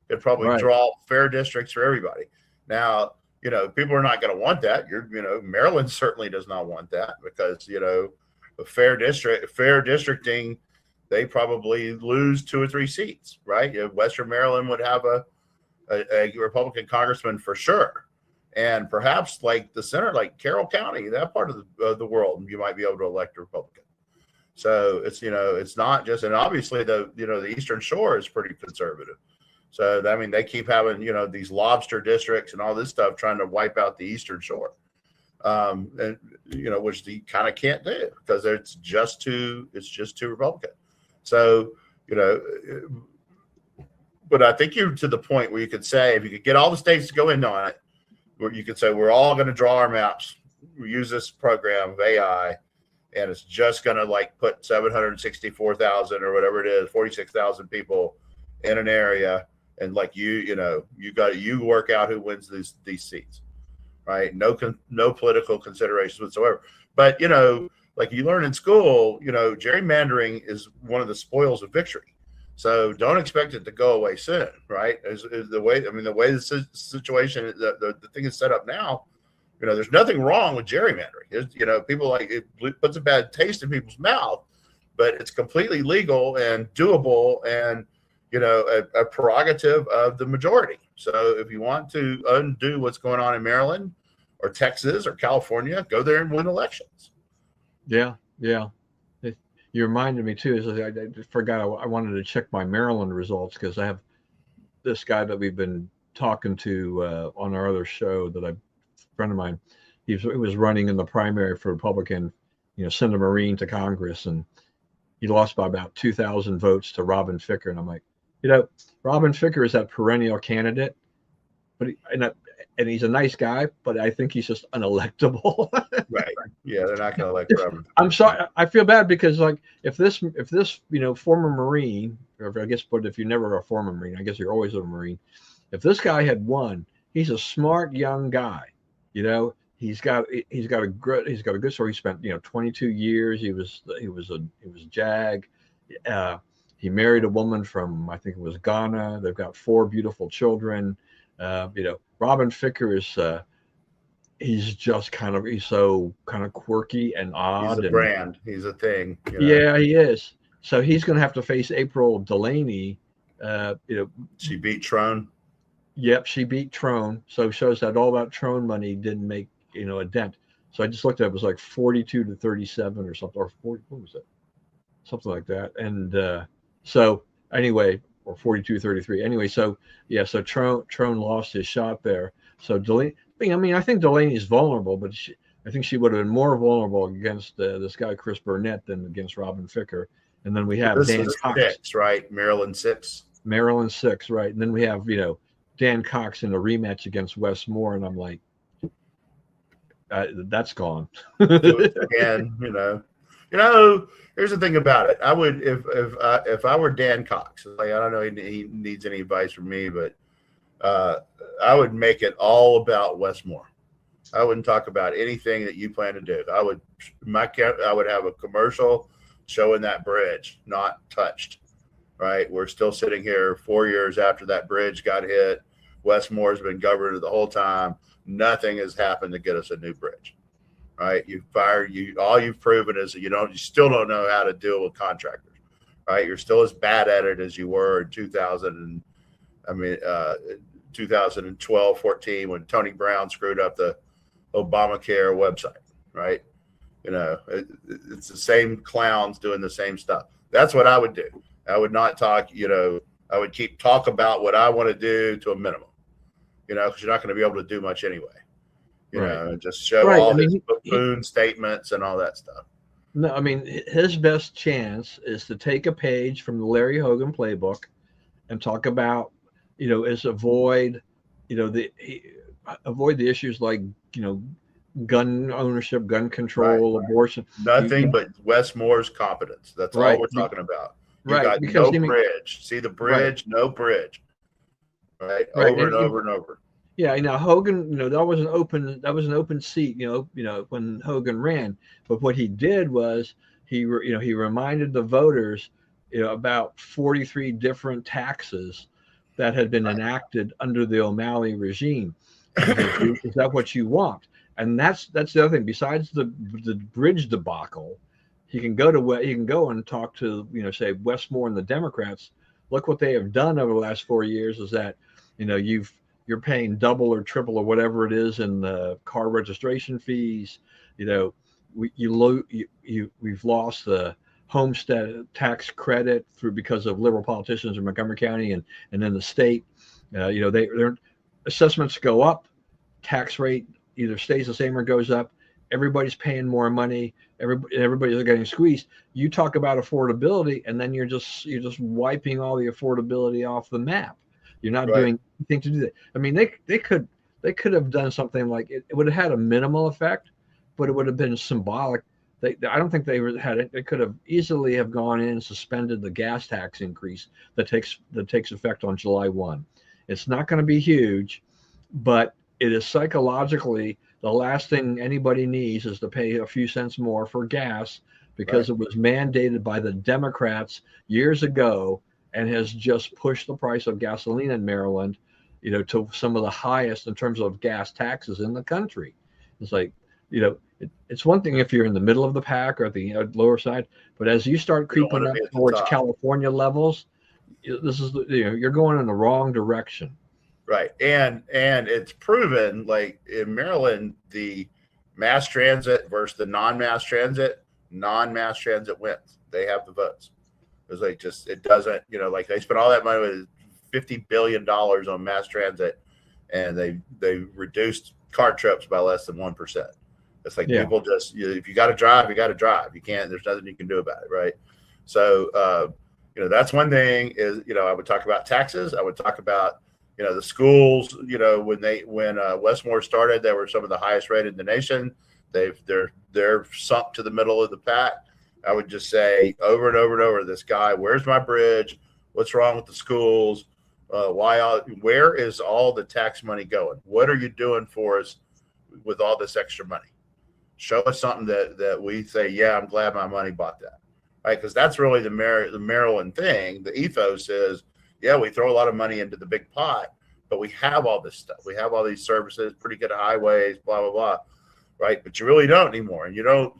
Could probably draw fair districts for everybody. Now, people are not going to want that. Maryland certainly does not want that because, a fair districting, they probably lose 2 or 3 seats, right? Western Maryland would have a Republican congressman for sure. And perhaps like the center, like Carroll County, that part of the world, you might be able to elect a Republican. So it's not just, and obviously the Eastern Shore is pretty conservative. So, they keep having, these lobster districts and all this stuff trying to wipe out the Eastern Shore, and, which you kind of can't do because it's just too Republican. So, but I think you're to the point where you could say, if you could get all the states to go in on it, where you could say, we're all going to draw our maps, we use this program of AI, and it's just going to like put 764,000 or whatever it is, 46,000 people in an area. And like you work out who wins these seats, right? No political considerations whatsoever. But like you learn in school, gerrymandering is one of the spoils of victory. So don't expect it to go away soon, right? Is the way the situation, the thing is set up now. There's nothing wrong with gerrymandering. People like it puts a bad taste in people's mouth, but it's completely legal and doable and a prerogative of the majority. So if you want to undo what's going on in Maryland or Texas or California, go there and win elections. Yeah. You reminded me too, I forgot I wanted to check my Maryland results because I have this guy that we've been talking to on our other show a friend of mine, he was running in the primary for Republican, send a Marine to Congress, and he lost by about 2,000 votes to Robin Ficker. And I'm like, Robin Ficker is that perennial candidate, but he's a nice guy, but I think he's just unelectable. Right. Yeah, they're not going to elect Robin. I'm sorry. I feel bad because like if this former Marine, or I guess, but if you never are a former Marine, I guess you're always a Marine. If this guy had won, he's a smart young guy. He's got a good story. He spent 22 years. He was JAG. He married a woman from, I think it was Ghana. They've got 4 beautiful children. Robin Ficker is, he's so kind of quirky and odd. He's a brand. He's a thing. Yeah, he is. So he's going to have to face April Delaney. She beat Trone. Yep, she beat Trone. So it shows that all that Trone money didn't make, a dent. So I just looked at it, it was like 42 to 37 or something, or 40, what was it? Something like that. And, so anyway, or 42-33. Anyway, so Trone lost his shot there. So Delaney, I think Delaney's vulnerable, but I think she would have been more vulnerable against this guy Chris Burnett than against Robin Ficker. And then we have Dan Cox, 6, right? Maryland 6, right? And then we have Dan Cox in a rematch against Wes Moore, and I'm like, that's gone. Again, Here's the thing about it. I would, if I were Dan Cox, like, I don't know he needs any advice from me, but I would make it all about Westmore. I wouldn't talk about anything that you plan to do. I would have a commercial showing that bridge not touched. Right, we're still sitting here 4 years after that bridge got hit. Westmore's been governed the whole time. Nothing has happened to get us a new bridge. Right, all you've proven is that you still don't know how to deal with contractors. Right, you're still as bad at it as you were in 2012, 14 when Tony Brown screwed up the Obamacare website. Right, it's the same clowns doing the same stuff. That's what I would do. I would not talk. I would keep talk about what I want to do to a minimum. Because you're not going to be able to do much anyway. Just show all his buffoon statements and all that stuff. No, I mean, his best chance is to take a page from the Larry Hogan playbook and talk about, avoid the issues like, gun ownership, gun control, abortion. Nothing but Westmore's competence. That's all we're talking about. You got no bridge. See the bridge, no bridge. Right, over and over and over. Yeah, Hogan, that was an open seat, when Hogan ran. But what he did was he reminded the voters, about 43 different taxes that had been enacted under the O'Malley regime. Is that what you want? And that's the other thing. Besides the bridge debacle, he can go and talk to say Westmore and the Democrats. Look what they have done over the last 4 years. Is that you're paying double or triple or whatever it is in the car registration fees. We've lost the homestead tax credit because of liberal politicians in Montgomery County and then the state. Their assessments go up, tax rate either stays the same or goes up. Everybody's paying more money. Everybody's getting squeezed. You talk about affordability, and then you're just wiping all the affordability off the map. You're not doing anything to do that. I mean, they could have done something like it would have had a minimal effect, but it would have been symbolic. I don't think they had it. They could have easily have gone in and suspended the gas tax increase that takes effect on July 1. It's not going to be huge, but it is psychologically the last thing anybody needs is to pay a few cents more for gas because it was mandated by the Democrats years ago and has just pushed the price of gasoline in Maryland, to some of the highest in terms of gas taxes in the country. It's like, it's one thing if you're in the middle of the pack or at the lower side, but as you start creeping up towards California levels, you're going in the wrong direction. Right. And it's proven, like in Maryland, the mass transit versus the non-mass transit wins. They have the votes. It's like it doesn't, like they spent all that money with $50 billion on mass transit and they reduced car trips by less than 1%. It's like people just, if you got to drive, you got to drive. You can't, there's nothing you can do about it. Right. So, that's one thing is, I would talk about taxes. I would talk about, the schools, when Westmore started, they were some of the highest rated in the nation. They're sunk to the middle of the pack. I would just say over and over and over, this guy, where's my bridge? What's wrong with the schools? Where is all the tax money going? What are you doing for us with all this extra money? Show us something that we say, yeah, I'm glad my money bought that. Right? Because that's really the Maryland thing. The ethos is, yeah, we throw a lot of money into the big pot, but we have all this stuff. We have all these services, pretty good highways, blah, blah, blah. Right. But you really don't anymore. And you don't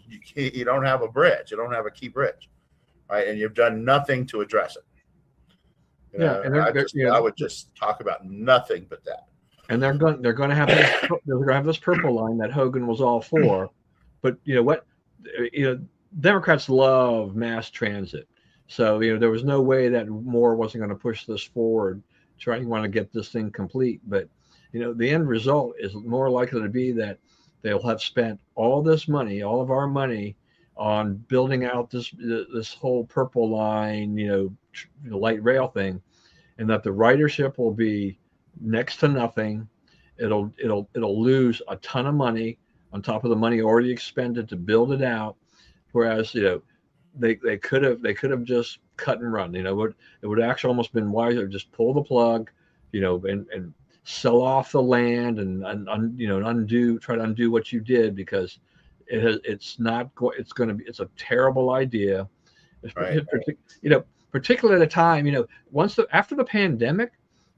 have a bridge. You don't have a key bridge. Right. And you've done nothing to address it. I would just talk about nothing but that. And they're going to have this purple line that Hogan was all for. But Democrats love mass transit. So, there was no way that Moore wasn't going to push this forward, trying to get this thing complete. But, the end result is more likely to be that they'll have spent all this money, all of our money, on building out this whole purple line, light rail thing, and that the ridership will be next to nothing. It'll lose a ton of money on top of the money already expended to build it out. Whereas, they could have just cut and run. It would actually almost been wiser to just pull the plug, and sell off the land and try to undo what you did, because it's not going it's going to be it's a terrible idea. Right. Particularly at a time, after the pandemic,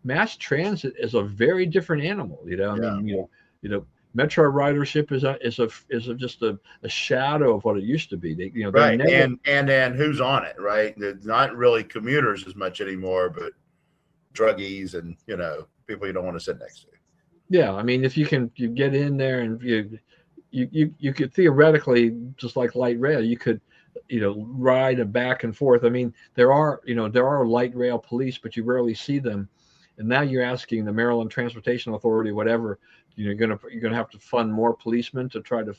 mass transit is a very different animal. I Yeah. mean, metro ridership just a shadow of what it used to be. They Right. never. And who's on it, right? They're not really commuters as much anymore, but druggies and, people you don't want to sit next to. Yeah, I mean, if you get in there and you could theoretically, just like light rail, you could ride a back and forth. I mean, there are light rail police, but you rarely see them. And now you're asking the Maryland Transportation Authority, whatever, you're gonna have to fund more policemen to try to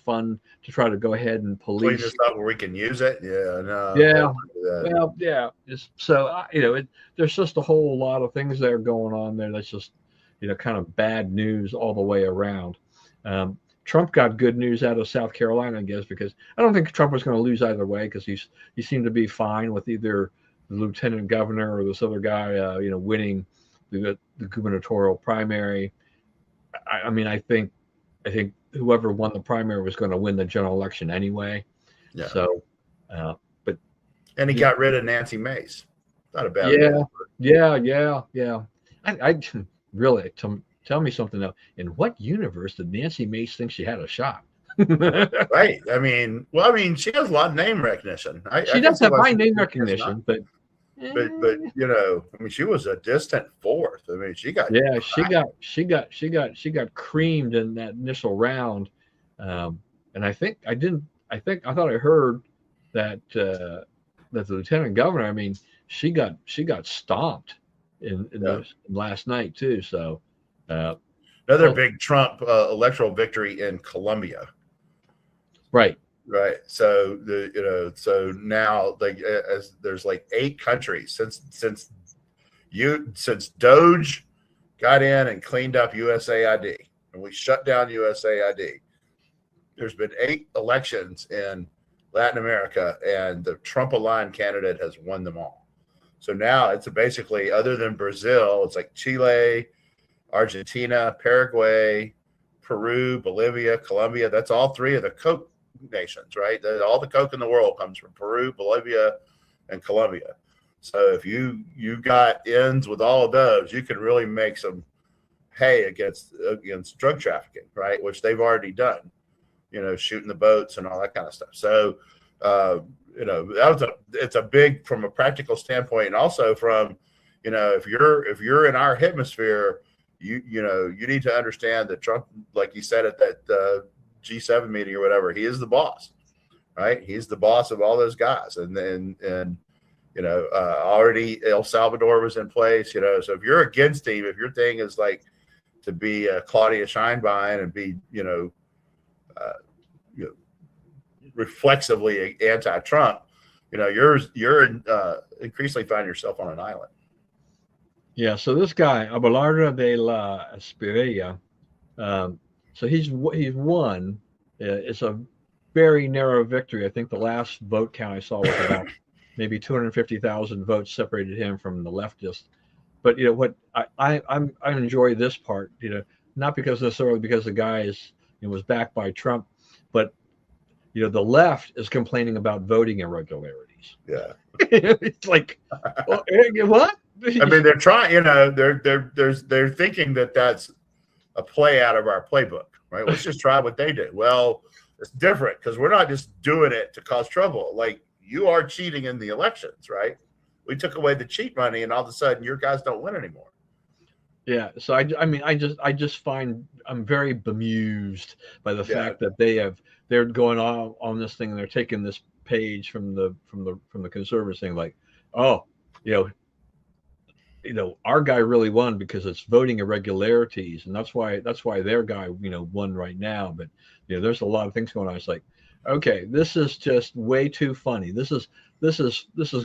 go ahead and Clean police. this up where we can use it. Yeah, no, Yeah, don't do that. well, yeah. There's just a whole lot of things that are going on there. That's just kind of bad news all the way around. Trump got good news out of South Carolina, I guess, because I don't think Trump was going to lose either way, because he seemed to be fine with either the lieutenant governor or this other guy, winning the gubernatorial primary. I mean, I think whoever won the primary was going to win the general election anyway. Yeah. So, but And he got rid of Nancy Mace. Not a bad yeah, move. yeah. I really tell me something though. In what universe did Nancy Mace think she had a shot? Right. I mean, she has a lot of name recognition. She does have high name recognition, but she was a distant fourth. I mean, she got yeah, she got creamed in that initial round, and I thought I heard that that the lieutenant governor. I mean, she got stomped in last night too. So another big Trump electoral victory in Colombia. Right. Right. So so now there's like 8 countries since Doge got in and cleaned up USAID and we shut down USAID. There's been 8 elections in Latin America, and the Trump aligned candidate has won them all. So now it's basically, other than Brazil, it's like Chile, Argentina, Paraguay, Peru, Bolivia, Colombia. That's all 3 of the Coke nations, right? All the Coke in the world comes from Peru, Bolivia, and Colombia. So if you got ends with all of those, you can really make some hay against drug trafficking, right? Which they've already done, shooting the boats and all that kind of stuff. So it's a big, from a practical standpoint, and also from if you're in our hemisphere, you need to understand that Trump, like you said at that G7 meeting or whatever, he is the boss, right? He's the boss of all those guys, and already El Salvador was in place, so if you're against him, if your thing is like to be Claudia Scheinbein and be reflexively anti-Trump, you're increasingly find yourself on an island. Yeah. So this guy Abelardo de la Espriella, so he's won. It's a very narrow victory. I think the last vote count I saw was about maybe 250,000 votes separated him from the leftist. But what I enjoy this part, not necessarily because the guy was backed by Trump, but the left is complaining about voting irregularities. Yeah. It's like, what? I mean, they're trying. They're thinking that that's a play out of our playbook, right? Let's just try what they did. Well, it's different because we're not just doing it to cause trouble. Like, you are cheating in the elections, right? We took away the cheat money, and all of a sudden, your guys don't win anymore. Yeah. So I just find I'm very bemused by the fact that they're going on this thing, and they're taking this page from the conservatives thing, like, oh, our guy really won because it's voting irregularities, and that's why their guy won right now. But there's a lot of things going on. It's like, okay, this is just way too funny. This is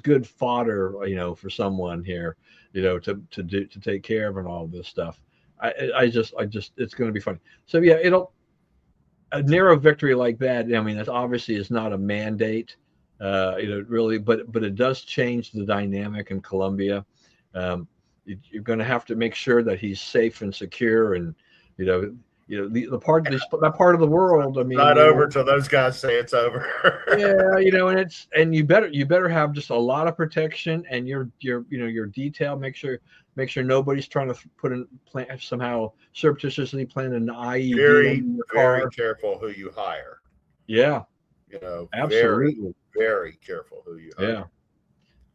good fodder, for someone here, to take care of and all this stuff. I just it's going to be funny. So yeah, a narrow victory like that, I mean, that obviously is not a mandate, really, but it does change the dynamic in Colombia. You're going to have to make sure that he's safe and secure, and you know, the part of that part of the world. I mean, Not over till those guys say it's over. yeah, and you better have just a lot of protection, and your detail. Make sure nobody's trying to somehow surreptitiously plant an IED Very, in your very car. careful who you hire. Yeah, Very, absolutely. very careful who you hire. Yeah.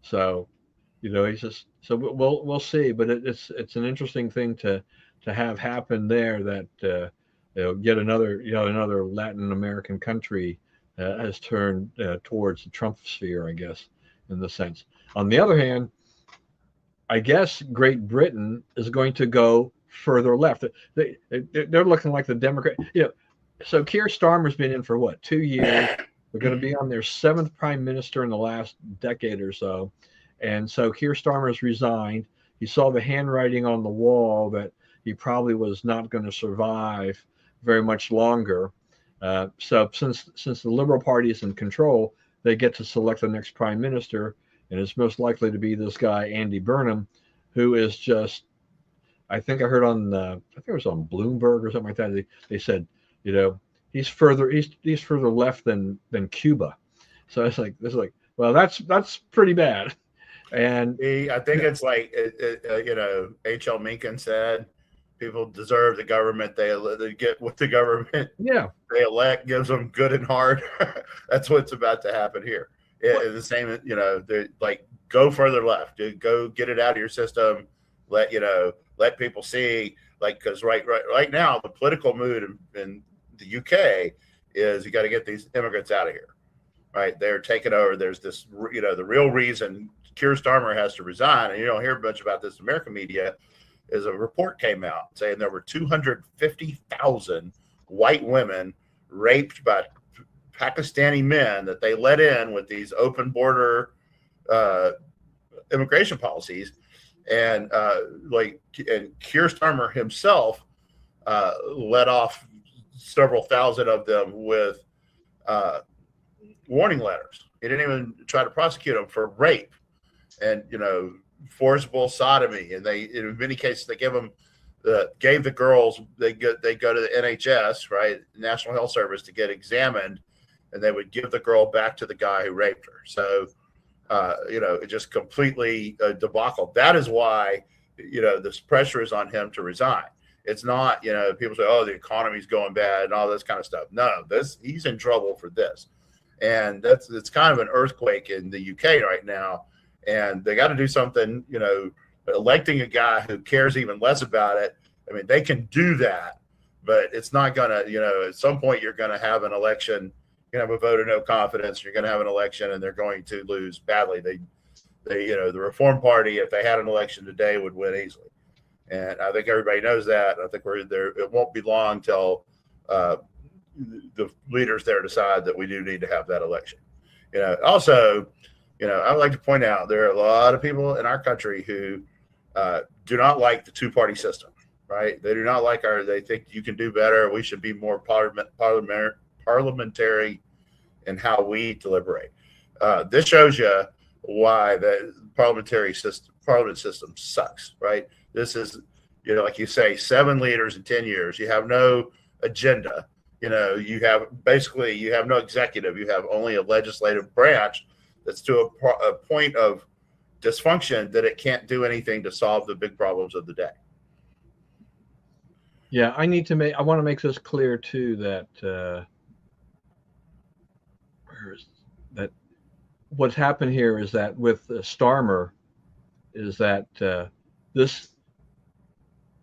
So, he's just so we'll see, but it's an interesting thing to have happen there that yet another Latin American country has turned towards the Trump sphere, I guess, in the sense. On the other hand, I guess Great Britain is going to go further left. They're looking like the Democrat. So Keir Starmer's been in for what, 2 years? They're going to be on their seventh prime minister in the last decade or so. And so Keir Starmer's resigned. He saw the handwriting on the wall that he probably was not going to survive very much longer. So since the Liberal Party is in control, they get to select the next prime minister, and it's most likely to be this guy Andy Burnham, who is just. I think I heard I think it was on Bloomberg or something like that. They said, he's further left than Cuba. So it's like, well, that's pretty bad. And I think it's like H.L. Mencken said, people deserve the government they get what the government they elect gives them good and hard. That's what's about to happen here. The same, like go further left, go get it out of your system. Let people see, like, because right now the political mood in the UK is you got to get these immigrants out of here. Right, they're taking over. There's this, the real reason Keir Starmer has to resign, and you don't hear much about this in American media, is a report came out saying there were 250,000 white women raped by Pakistani men that they let in with these open border immigration policies, and Keir Starmer himself let off several thousand of them with warning letters. He didn't even try to prosecute them for rape and forcible sodomy, and they, in many cases, they gave the girls, they go to the NHS, right, National Health Service, to get examined, and they would give the girl back to the guy who raped her. So it just completely debacle. That is why this pressure is on him to resign. It's not, people say, oh, the economy's going bad and all this kind of stuff. No, he's in trouble for this. And it's kind of an earthquake in the UK right now. And they got to do something, electing a guy who cares even less about it. I mean, they can do that, but it's not going to, at some point you're going to have an election, you're going to have a vote of no confidence. You're going to have an election and they're going to lose badly. The Reform Party, if they had an election today, would win easily. And I think everybody knows that. I think we're there. It won't be long till the leaders there decide that we do need to have that election. Also, I would like to point out there are a lot of people in our country who do not like the two-party system, right? They do not like they think you can do better. We should be more parliamentary in how we deliberate. This shows you why the parliament system sucks, right? This is, like you say, 7 leaders in 10 years. You have no agenda. You have no executive. You have only a legislative branch that's to a point of dysfunction that it can't do anything to solve the big problems of the day. Yeah, I want to make this clear too, that what's happened here is that with Starmer is that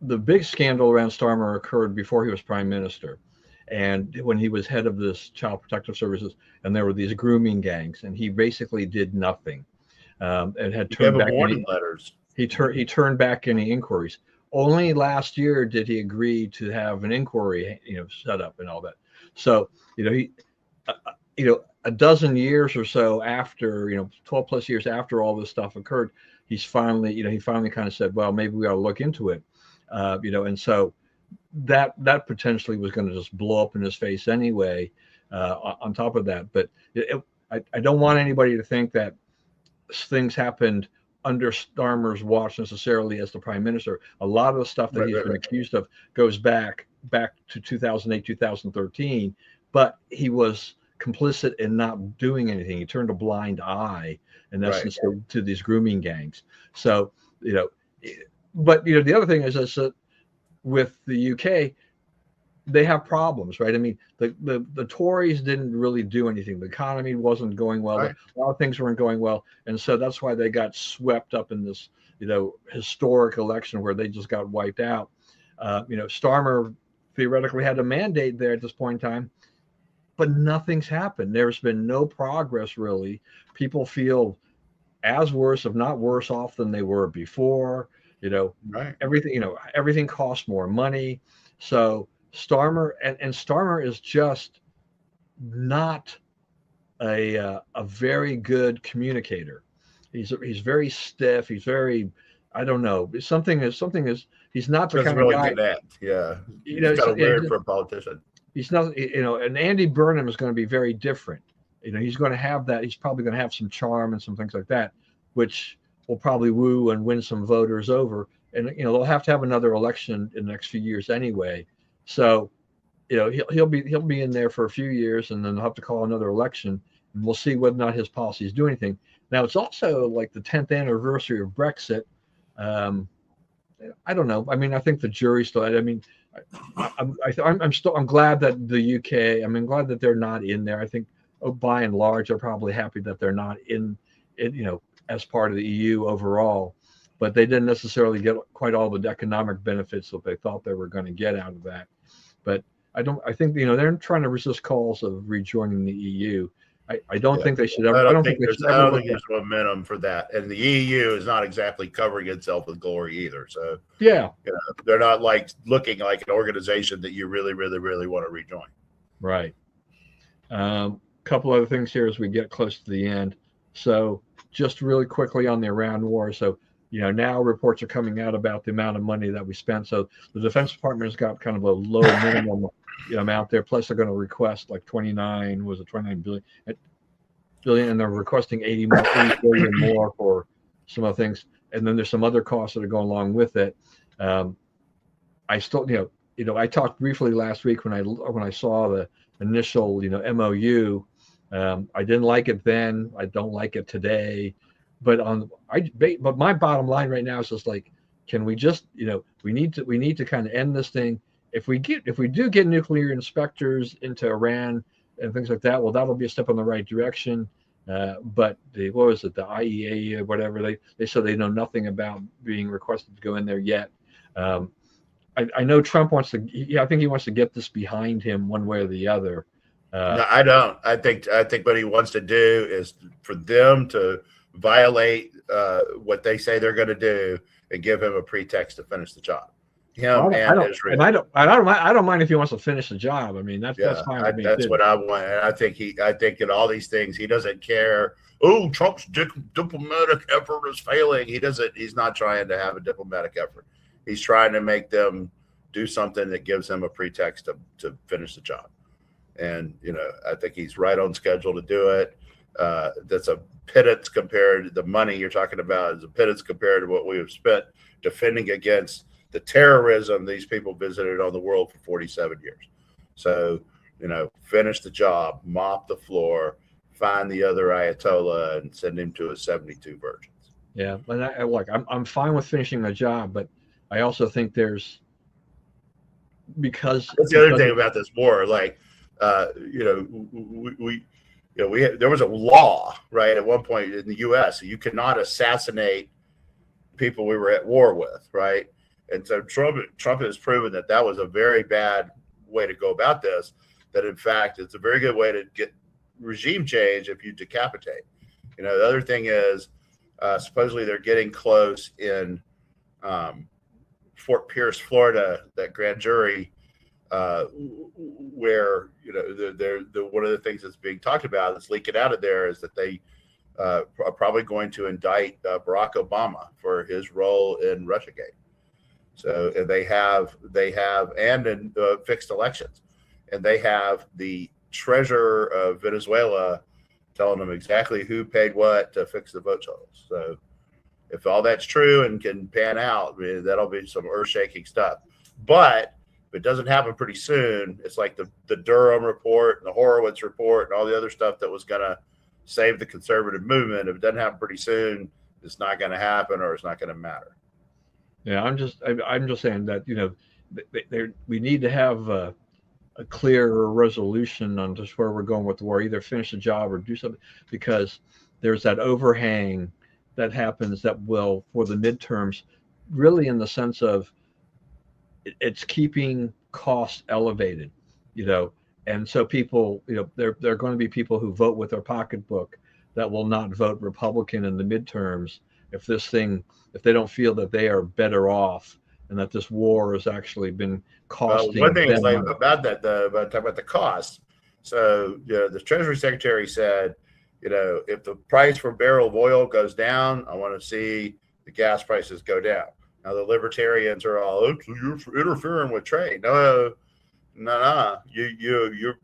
the big scandal around Starmer occurred before he was prime minister, and when he was head of this Child Protective Services, and there were these grooming gangs, and he basically did nothing. And had turned back warning letters. He turned back any inquiries. Only last year did he agree to have an inquiry, set up and all that. So, a dozen years or so after, 12 plus years after all this stuff occurred, he finally kind of said, well, maybe we ought to look into it. And so that potentially was going to just blow up in his face anyway. On top of that, but I don't want anybody to think that things happened under Starmer's watch necessarily as the prime minister. A lot of the stuff that he's been accused of goes back to 2008, 2013, but he was complicit in not doing anything. He turned a blind eye, in essence, to these grooming gangs. So, but the other thing is that with the UK, they have problems, right? I mean, the Tories didn't really do anything. The economy wasn't going well. A lot of things weren't going well, and so that's why they got swept up in this, historic election where they just got wiped out. Starmer theoretically had a mandate there at this point in time, but nothing's happened. There's been no progress really. People feel as worse, if not worse off than they were before. Everything costs more money. So Starmer and Starmer is just not a very good communicator. He's very stiff. He's very, I don't know. Something is he's not the kind really of guy. Connect. Yeah, he's kind of weird for a politician. He's not, and Andy Burnham is going to be very different. He's going to have that. He's probably going to have some charm and some things like that, which will probably woo and win some voters over. And they'll have to have another election in the next few years anyway. So, he'll be in there for a few years, and then they'll have to call another election, and we'll see whether or not his policies do anything. Now, it's also like the 10th anniversary of Brexit. I don't know. I mean, I think the jury's still. I mean, I'm glad that the UK. I'm glad that they're not in there. I think, by and large, they're probably happy that they're not in as part of the EU overall. But they didn't necessarily get quite all the economic benefits that they thought they were going to get out of that. But I think they're trying to resist calls of rejoining the EU. I don't think they should ever. I don't think there's momentum for that, and the EU is not exactly covering itself with glory either. So they're not looking like an organization that you really, really, really want to rejoin. Right. Couple other things here as we get close to the end. So just really quickly on the Iran war. So now reports are coming out about the amount of money that we spent. So the Defense Department has got kind of a low minimum amount there. Plus, they're going to request like 29 billion, and they're requesting 80 billion more for some other things. And then there's some other costs that are going along with it. I still, I talked briefly last week when I saw the initial, MOU. I didn't like it then. I don't like it today. But my bottom line right now is just like, can we just, we need to kind of end this thing. If we do get nuclear inspectors into Iran and things like that, well, that'll be a step in the right direction. But the IEA or whatever, they said they know nothing about being requested to go in there yet. I know Trump wants to. I think he wants to get this behind him one way or the other. No, I don't. I think what he wants to do is for them to violate what they say they're going to do and give him a pretext to finish the job. Israel. I don't mind if he wants to finish the job. I mean, that's fine with me. That's what I want. And I think in all these things, he doesn't care. Oh, Trump's diplomatic effort is failing. He's not trying to have a diplomatic effort. He's trying to make them do something that gives him a pretext to finish the job. And, I think he's right on schedule to do it. That's a pittance compared to the money you're talking about, is a pittance compared to what we have spent defending against the terrorism these people visited on the world for 47 years. So, finish the job, mop the floor, find the other Ayatollah and send him to his 72 virgins. Yeah. And I'm fine with finishing the job, but I also think that's the other thing about this war. There was a law, right, at one point in the U.S. You cannot assassinate people we were at war with, right? And so Trump has proven that was a very bad way to go about this. That in fact, it's a very good way to get regime change if you decapitate. The other thing is supposedly they're getting close in Fort Pierce, Florida, that grand jury. Where one of the things that's being talked about that's leaking out of there is that they are probably going to indict Barack Obama for his role in Russiagate. So they have and in fixed elections, and they have the treasurer of Venezuela telling them exactly who paid what to fix the vote totals. So if all that's true and can pan out, that'll be some earth-shaking stuff. But if it doesn't happen pretty soon, it's like the Durham report and the Horowitz report and all the other stuff that was going to save the conservative movement. If it doesn't happen pretty soon, it's not going to happen, or it's not going to matter. Yeah, I'm just saying that we need to have a clear resolution on just where we're going with the war. Either finish the job or do something, because there's that overhang that happens that will, for the midterms, really in the sense of it's keeping costs elevated, and so people, there are going to be people who vote with their pocketbook that will not vote Republican in the midterms if they don't feel that they are better off and that this war has actually been costing. One thing is them about that, talk about the cost. So the Treasury Secretary said, if the price for a barrel of oil goes down, I want to see the gas prices go down. Now the libertarians are all, oops, you're interfering with trade. No. You're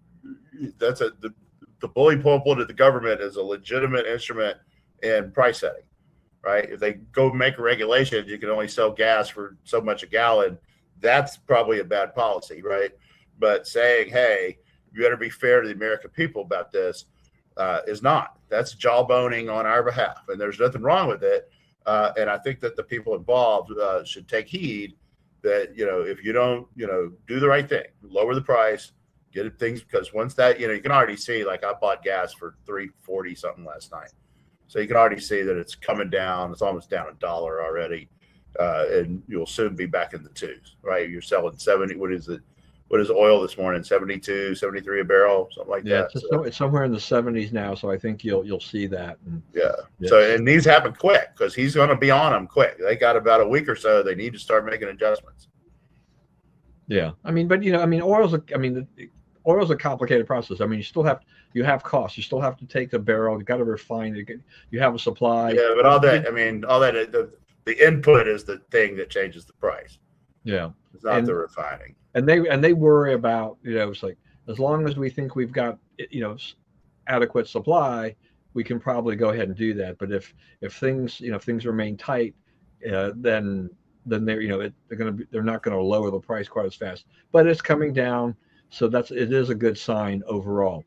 the bully pulpit of the government is a legitimate instrument in price setting, right? If they go make a regulation, you can only sell gas for so much a gallon. That's probably a bad policy, right? But saying, hey, you better be fair to the American people about this is not. That's jawboning on our behalf, and there's nothing wrong with it. And I think that the people involved should take heed that, if you don't, do the right thing, lower the price, get it things, because once that, you can already see, like I bought gas for $3.40 something last night. So you can already see that it's coming down. It's almost down $1 already. And you'll soon be back in the twos, right? You're selling 70. What is it? What is oil this morning? 72, 73 a barrel, something like that. It's somewhere in the 70s now. So I think you'll see that. And, yeah. So, and these happen quick because he's going to be on them quick. They got about a week or so. They need to start making adjustments. Yeah. Oil's a complicated process. You have costs. You still have to take the barrel. You got to refine it. You have a supply. Yeah. But all that, the input is the thing that changes the price. Yeah. It's not the refining. And they worry about, it's like, as long as we think we've got, adequate supply, we can probably go ahead and do that. But if things remain tight, then they're not going to lower the price quite as fast. But it's coming down, so it is a good sign overall.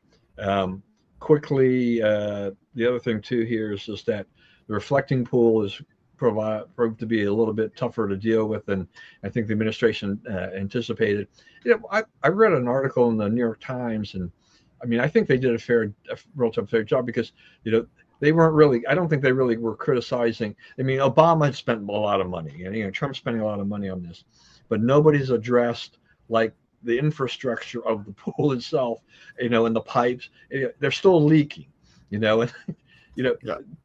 Quickly, the other thing too here is just that the reflecting pool is proved to be a little bit tougher to deal with than I think the administration anticipated. I read an article in the New York Times, and I think they did a relatively fair job, because they weren't really, I don't think they really were criticizing. Obama had spent a lot of money, and Trump's spending a lot of money on this, but nobody's addressed like the infrastructure of the pool itself, and the pipes. They're still leaking,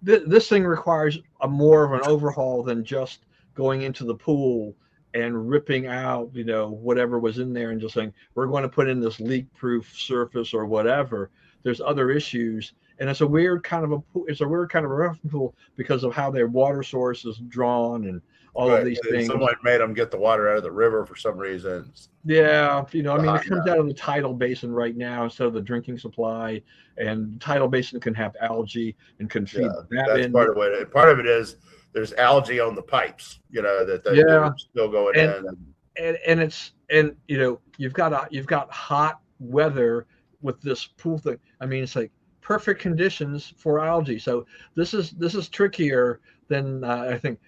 This thing requires more of an overhaul than just going into the pool and ripping out, whatever was in there and just saying, we're going to put in this leak-proof surface or whatever. There's other issues. And it's a weird kind of a reflecting pool because of how their water source is drawn and all of these things. Someone made them get the water out of the river for some reason. Yeah, it comes out of the tidal basin right now instead of the drinking supply, and the tidal basin can have algae and can feed that in. Part of it. Part of it is there's algae on the pipes, that they're still going in. You've got hot weather with this pool thing. It's like perfect conditions for algae. So this is trickier than I think.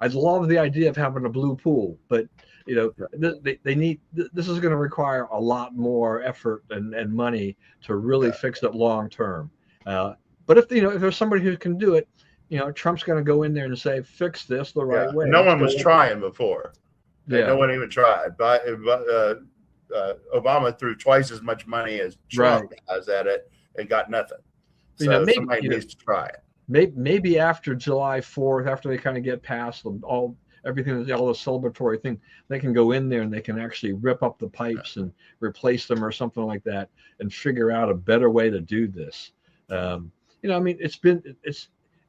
I love the idea of having a blue pool, but they need, this is going to require a lot more effort and money to really fix it long term. But if there's somebody who can do it, Trump's going to go in there and say, fix this the right way. No one was trying before. No one even tried. But Obama threw twice as much money as Trump has at it and got nothing. So somebody needs to try it. Maybe after July 4th, after they kind of get past all the celebratory thing, they can go in there and they can actually rip up the pipes and replace them or something like that, and figure out a better way to do this.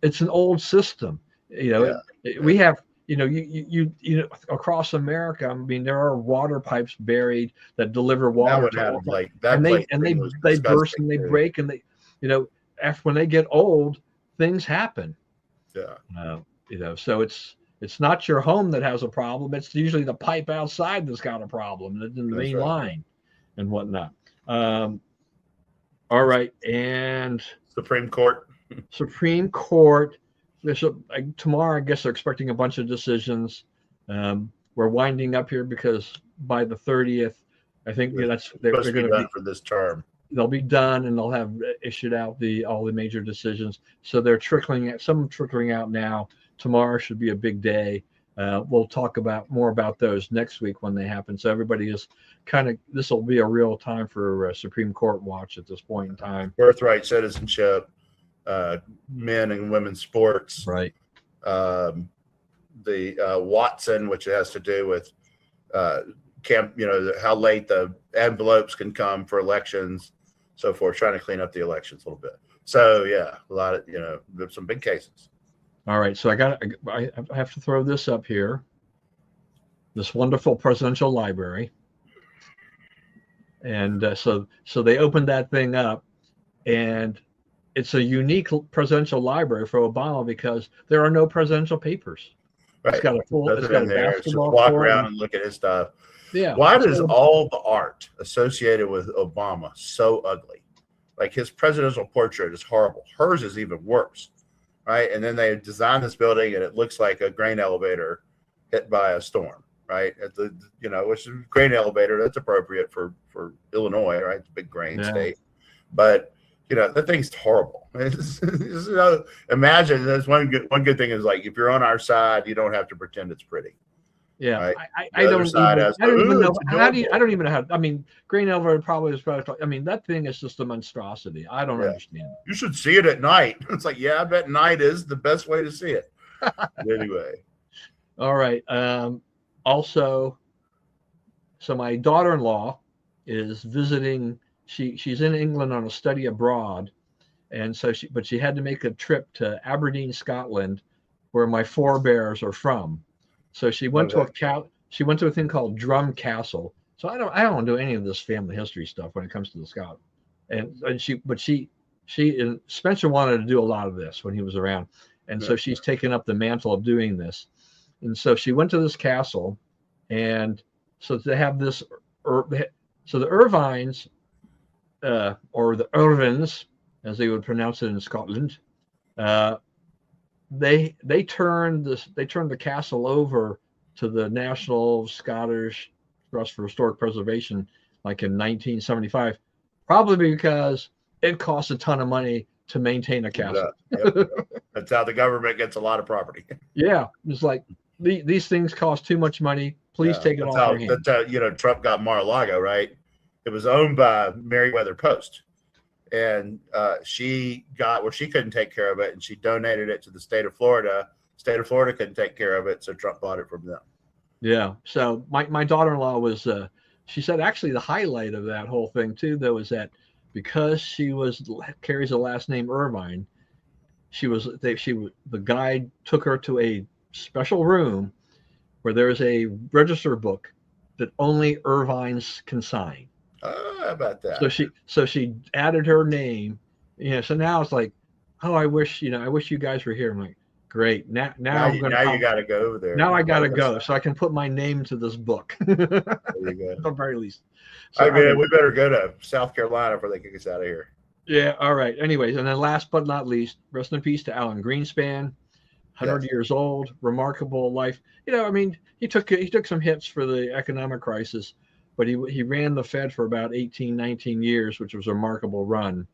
It's an old system. We have you know, across America, I mean, there are water pipes buried that deliver That water one to had all, like that and plate thing was they burst disgusting and they too. break and they, you know, after when they get old, things happen. Yeah, You know, so it's not your home that has a problem. It's usually the pipe outside that's got a problem, the that's main right. line and whatnot. Um, all right, and Supreme Court. Supreme Court. Tomorrow, I guess they're expecting a bunch of decisions. We're winding up here because by the 30th, I think It's they're supposed to going be to done be for this term. they'll be done and they'll have issued out all the major decisions. So they're trickling out now. Tomorrow should be a big day. We'll talk about more about those next week when they happen. So everybody is this will be a real time for Supreme Court watch at this point in time. Birthright citizenship, men and women's sports. Right. The Watson, which has to do with how late the envelopes can come for elections, so forth, trying to clean up the elections a little bit. So yeah, a lot of there's some big cases. All right, so I have to throw this up here. This wonderful presidential library, and so they opened that thing up, and it's a unique presidential library for Obama because there are no presidential papers. Right. It's got a there. It's just basketball walk court. around and look at his stuff. Yeah. Why does all the art associated with Obama so ugly? Like his presidential portrait is horrible. Hers is even worse, right? And then they designed this building, and it looks like a grain elevator hit by a storm, right? Which is a grain elevator that's appropriate for Illinois, right? It's a big grain state, but that thing's horrible. Imagine that's one good thing is like if you're on our side, you don't have to pretend it's pretty. Yeah, right? I don't even know. I don't even know how. I mean, grain elevator probably is better. I mean, that thing is just a monstrosity. I don't understand. You should see it at night. It's like, I bet night is the best way to see it. Anyway. All right. Also, so my daughter-in-law is visiting. She's in England on a study abroad, and so she had to make a trip to Aberdeen, Scotland, where my forebears are from. So she went to a thing called Drum Castle. So I don't do any of this family history stuff when it comes to the Scot. And she and Spencer wanted to do a lot of this when he was around, and so she's taken up the mantle of doing this. And so she went to this castle, and so they have this. So the Irvines, or the Irvins, as they would pronounce it in Scotland, they turned the castle over to the National Scottish Trust for Historic Preservation like in 1975, probably because it costs a ton of money to maintain a castle. That's how the government gets a lot of property. Yeah, it's like these things cost too much money. Please take it off our hands. That's how Trump got Mar-a-Lago, right? It was owned by Meriwether Post. And she got where she couldn't take care of it, and she donated it to the state of Florida. State of Florida couldn't take care of it, so Trump bought it from them. Yeah. So my daughter-in-law was. She said actually the highlight of that whole thing too, though, is that because she carries the last name Irvine, the guide took her to a special room where there's a register book that only Irvines can sign. How about that? So she added her name. So now it's like, oh, I wish you guys were here. I'm like, great. Now you got to go over there. Now I got to go so I can put my name to this book. There you go. At the very least. So, I mean, we better go to South Carolina before they kick us out of here. Yeah. All right. Anyways, and then last but not least, rest in peace to Alan Greenspan, 100 years old, remarkable life. I mean, he took some hits for the economic crisis, but he ran the Fed for about 18, 19 years, which was a remarkable run.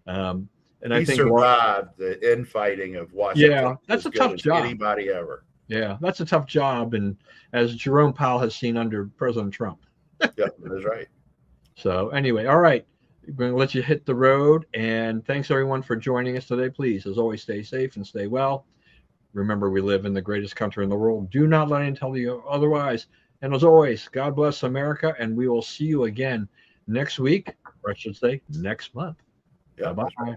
And I think survived the infighting of Washington. Yeah, that's a tough job. Anybody ever. Yeah, that's a tough job, and as Jerome Powell has seen under President Trump. Yep, that's right. So anyway, all right, we're going to let you hit the road, and thanks everyone for joining us today. Please, as always, stay safe and stay well. Remember, we live in the greatest country in the world. Do not let anyone tell you otherwise. And as always, God bless America, and we will see you again next week, or I should say next month. Yeah. Bye-bye.